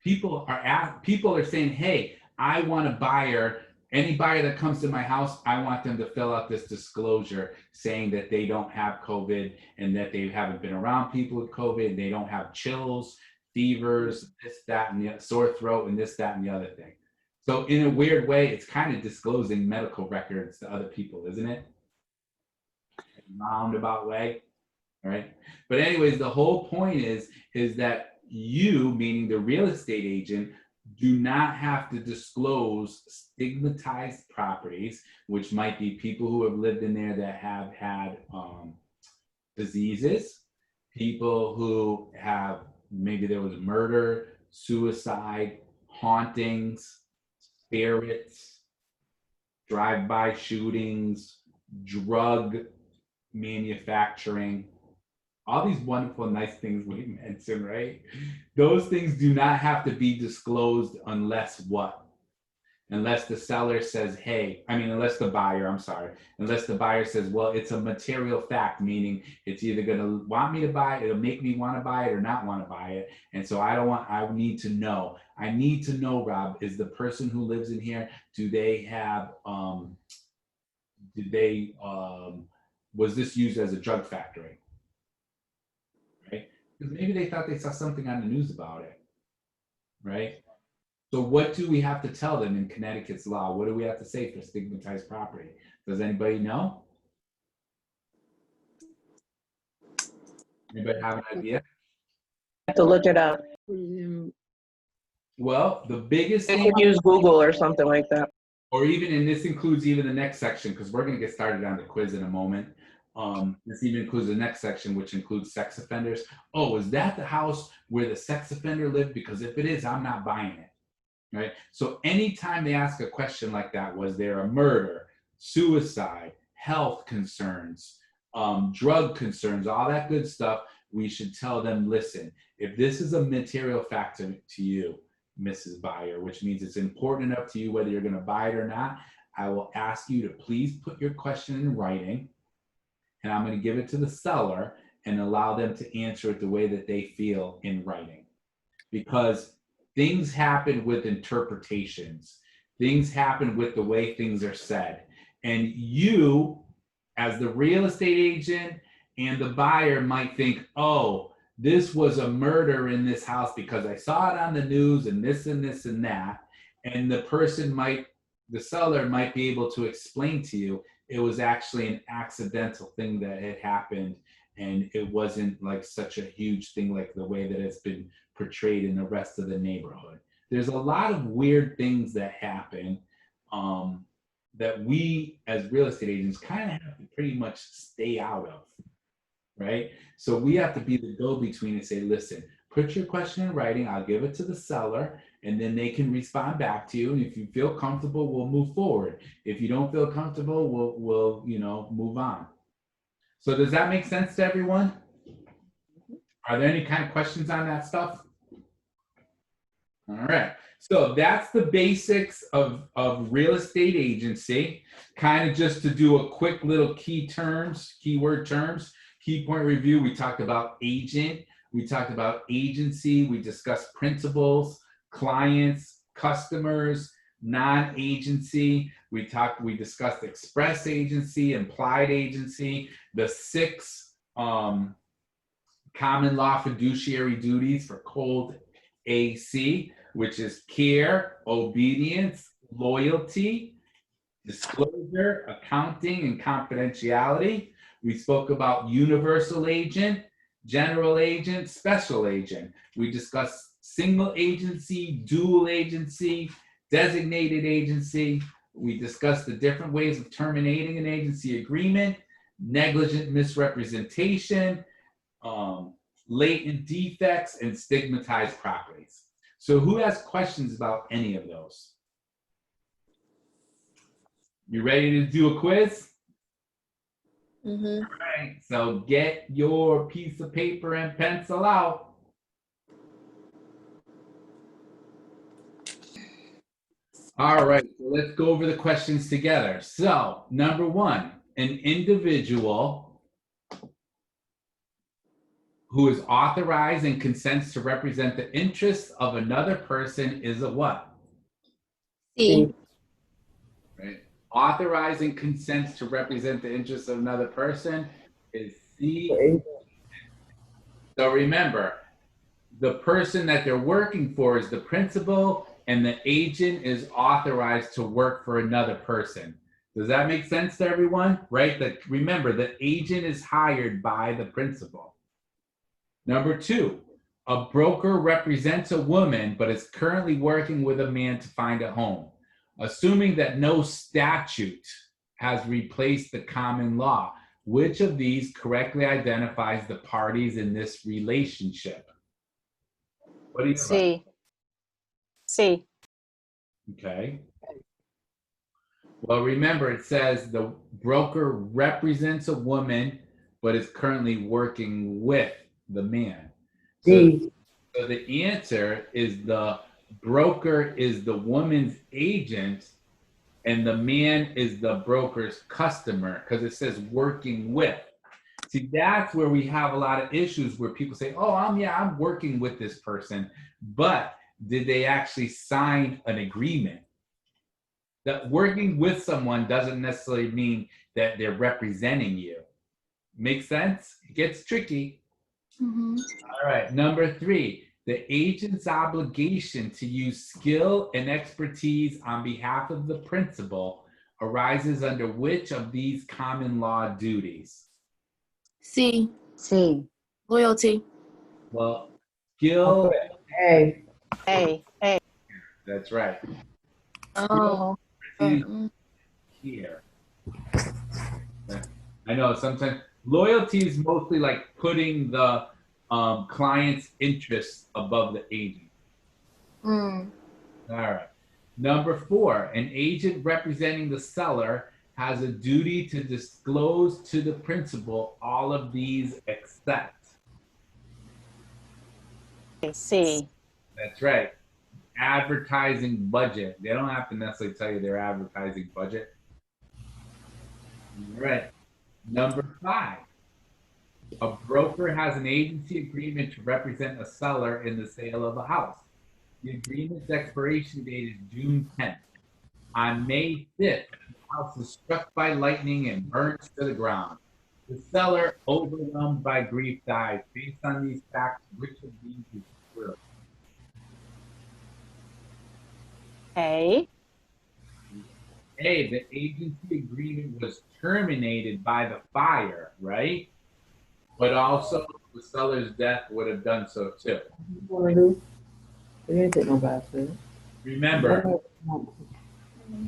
people are saying, hey, I want a buyer. Any buyer that comes to my house, I want them to fill out this disclosure saying that they don't have COVID and that they haven't been around people with COVID and they don't have chills, fevers, this, that, and the sore throat, and this, that, and the other thing. So in a weird way, it's kind of disclosing medical records to other people, isn't it? Roundabout way, right? But anyways, the whole point is that you, meaning the real estate agent, do not have to disclose stigmatized properties, which might be people who have lived in there that have had diseases, people who have, maybe there was murder, suicide, hauntings, spirits, drive-by shootings, drug manufacturing, all these wonderful, nice things we mentioned, right? Those things do not have to be disclosed unless what? Unless the seller says, hey, unless the buyer, unless the buyer says, well, it's a material fact, meaning it's either going to want me to buy it, it'll make me want to buy it or not want to buy it. And so I need to know, Rob, is the person who lives in here, do they have, was this used as a drug factory? Right? Because maybe they thought they saw something on the news about it, right? So what do we have to tell them in Connecticut's law? What do we have to say for stigmatized property? Does anybody know? Anybody have an idea? Have to look it up. Well, the biggest They thing, could use Google or something like that. or even, and this includes even the next section, because we're going to get started on the quiz in a moment. This even includes the next section, which includes sex offenders. Oh, is that the house where the sex offender lived? Because if it is, I'm not buying it. Right? So anytime they ask a question like that, was there a murder, suicide, health concerns, drug concerns, all that good stuff, we should tell them, listen, if this is a material factor to you, Mrs. Buyer, which means it's important enough to you whether you're going to buy it or not, I will ask you to please put your question in writing, and I'm going to give it to the seller and allow them to answer it the way that they feel in writing. Because things happen with interpretations. Things happen with the way things are said. And you, as the real estate agent and the buyer, might think, oh, this was a murder in this house because I saw it on the news and this and this and that. And the seller might be able to explain to you it was actually an accidental thing that had happened, and it wasn't like such a huge thing like the way that it's been portrayed in the rest of the neighborhood. There's a lot of weird things that happen that we as real estate agents kind of have to pretty much stay out of, right? So we have to be the go-between and say, listen, put your question in writing, I'll give it to the seller, and then they can respond back to you. And if you feel comfortable, we'll move forward. If you don't feel comfortable, we'll move on. So does that make sense to everyone? Are there any kind of questions on that stuff? All right. So that's the basics of real estate agency. Kind of just to do a quick little keyword terms, key point review. We talked about agent. We talked about agency. We discussed principals, clients, customers, non-agency. We discussed express agency, implied agency, the 6 common law fiduciary duties for cold AC, which is care, obedience, loyalty, disclosure, accounting, and confidentiality. We spoke about universal agent, general agent, special agent. We discussed single agency, dual agency, designated agency. We discussed the different ways of terminating an agency agreement, negligent misrepresentation, latent defects, and stigmatized properties. So who has questions about any of those? You ready to do a quiz? Mm-hmm. All right, so get your piece of paper and pencil out. All right, so let's go over the questions together. So, number 1, an individual who is authorized and consents to represent the interests of another person is a what? C. Right. Authorized and consents to represent the interests of another person is C. So remember, the person that they're working for is the principal, and the agent is authorized to work for another person. Does that make sense to everyone? Right? Remember, the agent is hired by the principal. Number 2, a broker represents a woman but is currently working with a man to find a home. Assuming that no statute has replaced the common law, which of these correctly identifies the parties in this relationship? What do you think? C. Okay. Well, remember, it says the broker represents a woman but is currently working with the man. So the answer is the broker is the woman's agent and the man is the broker's customer, because it says working with. See, that's where we have a lot of issues where people say, oh, I'm working with this person, but did they actually sign an agreement? That working with someone doesn't necessarily mean that they're representing you. Make sense? It gets tricky. All right, number 3, the agent's obligation to use skill and expertise on behalf of the principal arises under which of these common law duties? C. C. Loyalty. Well, skill, A. A. that's right. Oh. Expertise here. I know sometimes loyalty is mostly like putting the client's interests above the agent. Mm. All right. Number 4, an agent representing the seller has a duty to disclose to the principal all of these except. C. That's right. Advertising budget. They don't have to necessarily tell you their advertising budget. All right. Number 5, a broker has an agency agreement to represent a seller in the sale of a house. The agreement's expiration date is June 10th. On May 5th, the house is struck by lightning and burns to the ground. The seller, overwhelmed by grief, dies. Based on these facts, which of these is true? A. A, the agency agreement was terminated by the fire, right? But also the seller's death would have done so too. What do I do? They didn't take no bath, did they? Remember,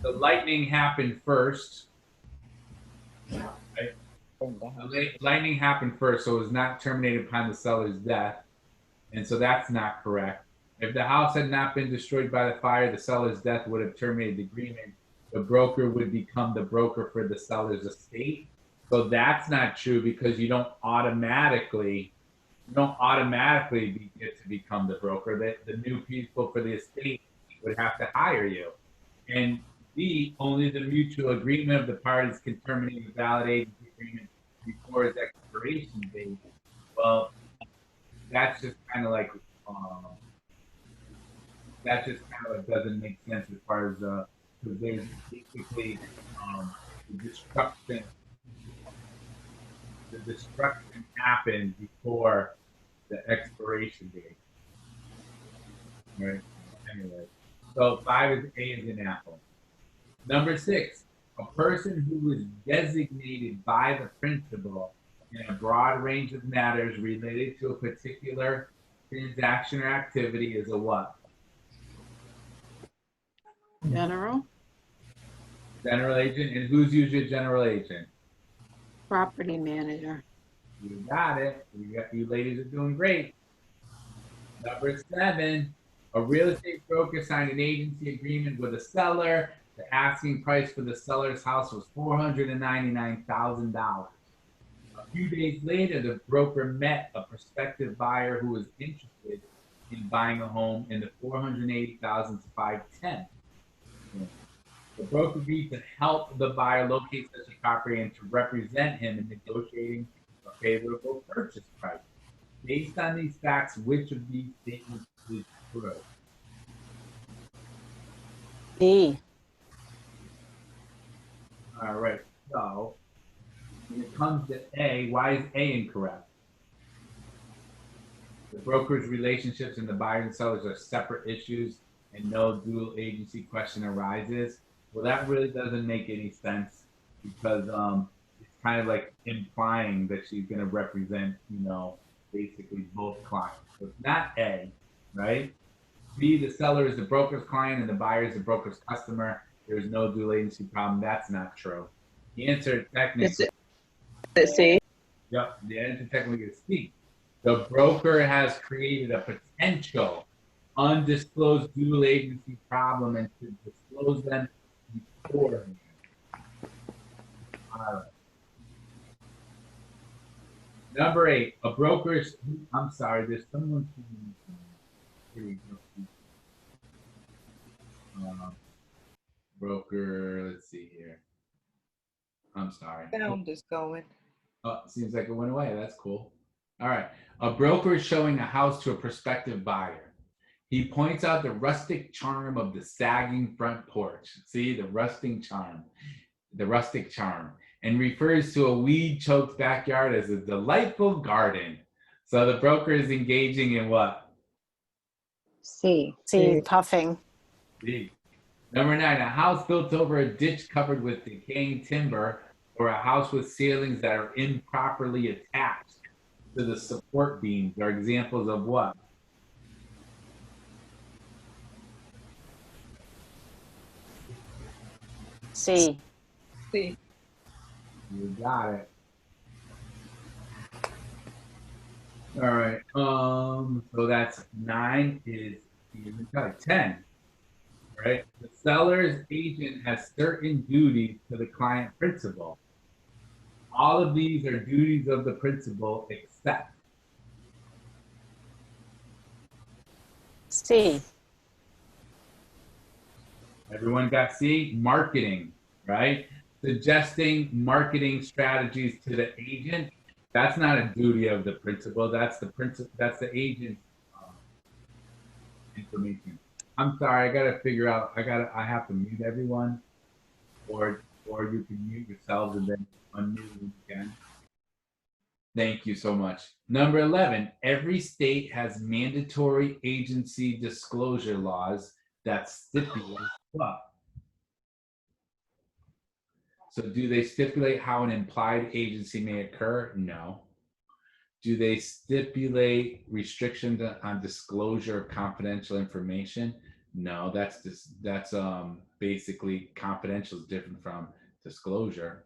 the lightning happened first. Right? The lightning happened first, so it was not terminated upon the seller's death. And so that's not correct. If the house had not been destroyed by the fire, the seller's death would have terminated the agreement. The broker would become the broker for the seller's estate. So that's not true because you don't automatically get to become the broker. The new people for the estate would have to hire you. And B, only the mutual agreement of the parties can terminate a valid agency agreement before its expiration date. Well, that's just kind of like doesn't make sense as far as because there's basically the destruction happened before the expiration date. Right. Anyway, so 5 is A is an apple. Number 6, a person who is designated by the principal in a broad range of matters related to a particular transaction or activity is a what? General, General agent. And who's usually a general agent? property manager. You got it. You ladies are doing great. Number 7, a real estate broker signed an agency agreement with a seller. The asking price for the seller's house was $499,000. A few days later, the broker met a prospective buyer who was interested in buying a home in the $480,000 to $510,000. The broker agreed to help the buyer locate such a property and to represent him in negotiating a favorable purchase price. Based on these facts, which of these statements is true? B. All right, so when it comes to A, why is A incorrect? The broker's relationships and the buyer and sellers are separate issues and no dual agency question arises. Well, that really doesn't make any sense because it's kind of like implying that she's going to represent, basically both clients. So it's not A, right? B, the seller is the broker's client and the buyer is the broker's customer. There's no dual agency problem. That's not true. The answer technically. C. Yep, the answer technically is C. The broker has created a potential undisclosed dual agency problem and should disclose them beforehand. All right. Number 8, a broker's. I'm sorry, there's someone. Broker, let's see here. I'm sorry. Sound is going. Oh, seems like it went away. That's cool. All right. A broker is showing a house to a prospective buyer. He points out the rustic charm of the sagging front porch. See, the rustic charm, and refers to a weed-choked backyard as a delightful garden. So the broker is engaging in what? C. See, puffing. D. Number 9, a house built over a ditch covered with decaying timber, or a house with ceilings that are improperly attached to the support beams are examples of what? C. C. You got it. All right. So that's 9 is even cut. 10. Right. The seller's agent has certain duties to the client principal. All of these are duties of the principal except. C. Everyone got C? Marketing, right? Suggesting marketing strategies to the agent. That's not a duty of the principal. That's the principal. That's the agent's information. I'm sorry. I gotta figure out. I have to mute everyone, or you can mute yourselves and then unmute again. Thank you so much. Number 11. Every state has mandatory agency disclosure laws that stipulate what? So do they stipulate how an implied agency may occur? No. Do they stipulate restrictions on disclosure of confidential information? No, that's basically confidential is different from disclosure,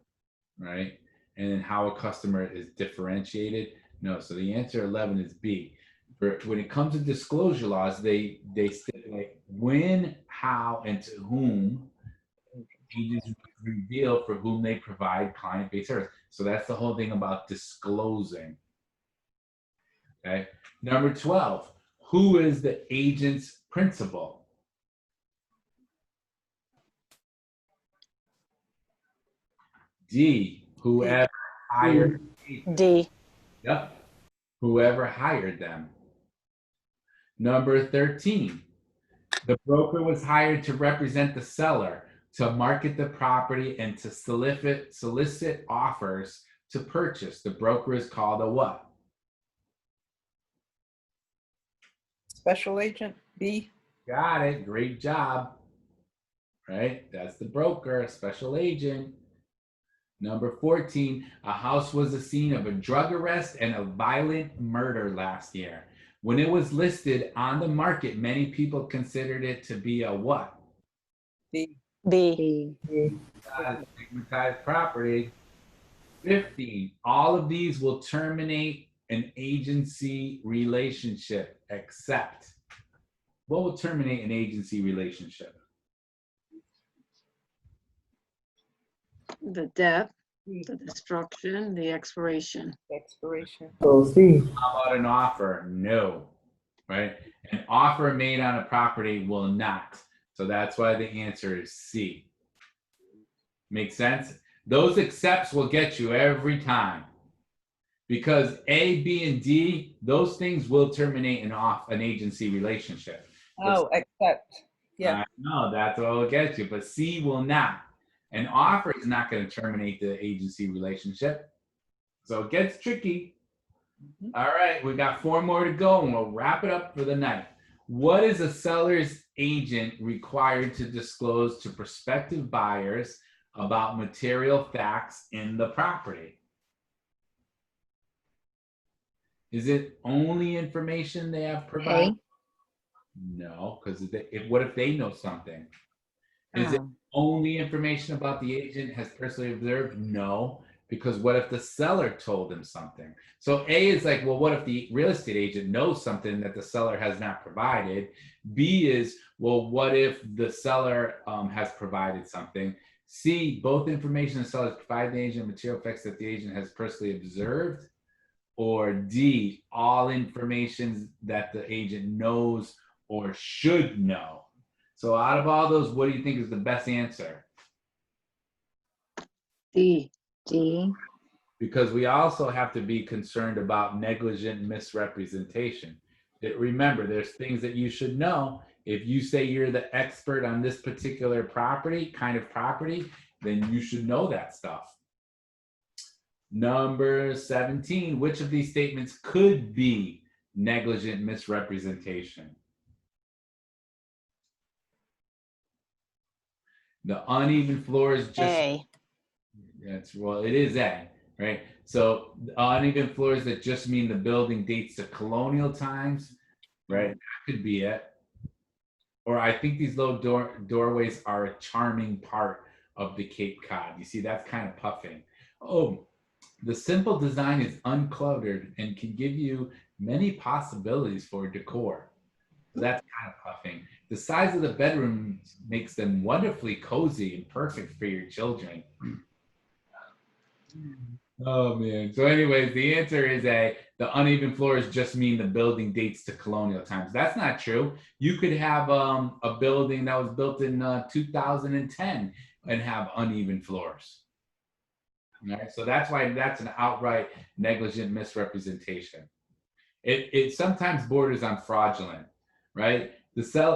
right? And then how a customer is differentiated? No. So the answer 11 is B. When it comes to disclosure laws, they stipulate when, how, and to whom agents reveal for whom they provide client-based service. So that's the whole thing about disclosing. Okay. Number 12, who is the agent's principal? D, whoever hired. D. Yep. Whoever hired them. Number 13, the broker was hired to represent the seller, to market the property, and to solicit offers to purchase. The broker is called a what? Special agent. B. Got it. Great job. Right? That's the broker, a special agent. Number 14, a house was the scene of a drug arrest and a violent murder last year. When it was listed on the market, many people considered it to be a what? B. B. Stigmatized property. 15, all of these will terminate an agency relationship, except. What will terminate an agency relationship? The death, the destruction, the expiration. Expiration. So C. How about an offer? No, right? An offer made on a property will not. So that's why the answer is C. Make sense? Those excepts will get you every time. Because A, B, and D, those things will terminate an agency relationship. Oh, except. Yeah. No, that's what will get you. But C will not. An offer is not going to terminate the agency relationship. So it gets tricky. All right, we got 4 more to go and we'll wrap it up for the night. What is a seller's agent required to disclose to prospective buyers about material facts in the property? Is it only information they have provided? No, because what if they know something? Is it only information about the agent has personally observed? No, because what if the seller told them something? So A is like, well, what if the real estate agent knows something that the seller has not provided? B is, well, what if the seller has provided something? C, both information the seller has provided the agent material facts that the agent has personally observed? Or D, all information that the agent knows or should know? So out of all those, what do you think is the best answer? D. D. Because we also have to be concerned about negligent misrepresentation. Remember, there's things that you should know. If you say you're the expert on this particular property, then you should know that stuff. Number 17, which of these statements could be negligent misrepresentation? The uneven floors just A. well, it is A, right? So uneven floors that just mean the building dates to colonial times, right? That could be it. Or I think these low doorways are a charming part of the Cape Cod. You see, that's kind of puffing. Oh, the simple design is uncluttered and can give you many possibilities for decor. So that's kind of puffing. The size of the bedrooms makes them wonderfully cozy and perfect for your children. Oh man. So anyways, the answer is A. The uneven floors just mean the building dates to colonial times. That's not true. You could have a building that was built in 2010 and have uneven floors. All right. So that's why that's an outright negligent misrepresentation. It sometimes borders on fraudulent, right?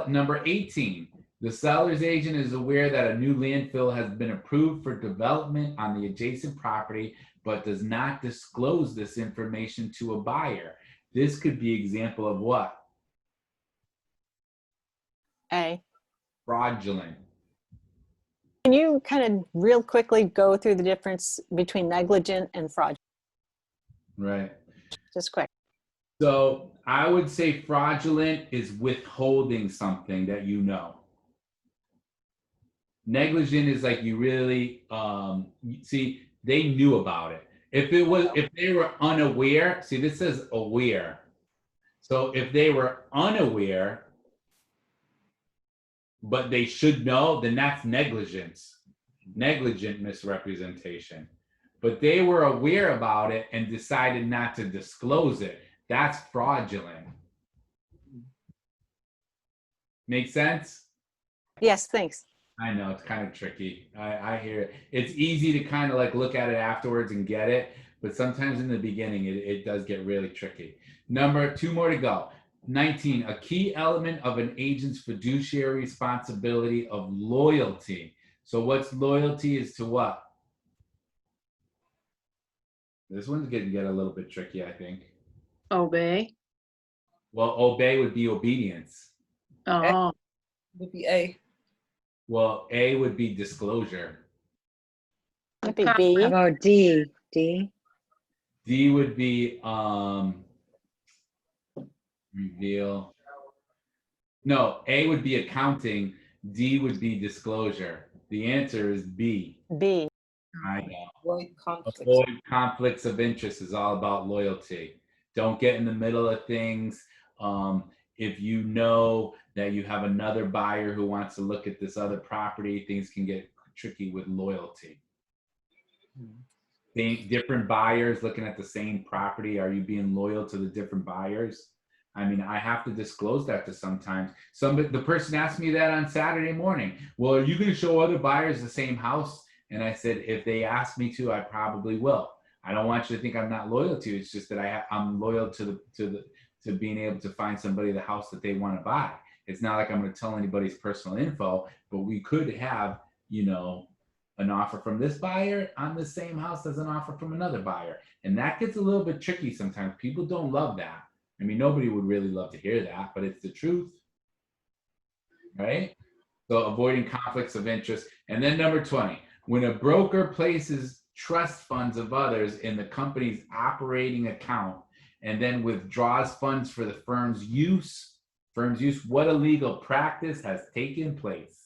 Number 18. The seller's agent is aware that a new landfill has been approved for development on the adjacent property, but does not disclose this information to a buyer. This could be an example of what? A. Fraudulent. Can you kind of real quickly go through the difference between negligent and fraudulent? Right. Just quick. So I would say fraudulent is withholding something that you know. Negligent is like you really see they knew about it. If they were unaware, see this says aware. So if they were unaware, but they should know, then that's negligence, negligent misrepresentation. But they were aware about it and decided not to disclose it. That's fraudulent. Make sense? Yes, thanks. I know it's kind of tricky. I hear it. It's easy to kind of like look at it afterwards and get it, but sometimes in the beginning it does get really tricky. Two more to go. 19, a key element of an agent's fiduciary responsibility of loyalty. So what's loyalty is to what? This one's going to get a little bit tricky, I think. Obey. Well, obey would be obedience. Oh, Would be A. Well, A would be disclosure. Would be How B. about D? D? D would be reveal. No, A would be accounting. D would be disclosure. The answer is B. B. I know. Avoid conflicts. Avoid conflicts of interest is all about loyalty. Don't get in the middle of things. If you know that you have another buyer who wants to look at this other property, things can get tricky with loyalty. Different buyers looking at the same property. Are you being loyal to the different buyers? I mean, I have to disclose that to sometimes. The person asked me that on Saturday morning. Well, are you going to show other buyers the same house? And I said, if they ask me to, I probably will. I don't want you to think I'm not loyal to you. It's just that I'm loyal to being able to find somebody the house that they want to buy. It's not like I'm going to tell anybody's personal info, but we could have, an offer from this buyer on the same house as an offer from another buyer. And that gets a little bit tricky sometimes. People don't love that. I mean, nobody would really love to hear that, but it's the truth, right? So avoiding conflicts of interest. And then number 20, when a broker places trust funds of others in the company's operating account and then withdraws funds for the firm's use, what illegal practice has taken place?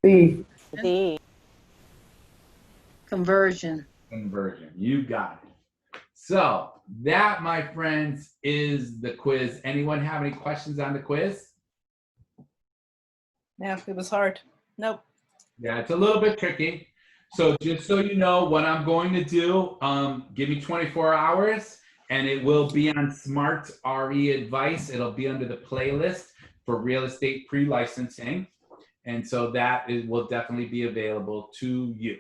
B. D. conversion. Conversion. You got it. So that, my friends, is the quiz. Anyone have any questions on the quiz? Yeah, it was hard. Nope. Yeah, it's a little bit tricky. So just so you know what I'm going to do, give me 24 hours and it will be on Smart RE Advice. It'll be under the playlist for real estate pre-licensing. And so that will definitely be available to you.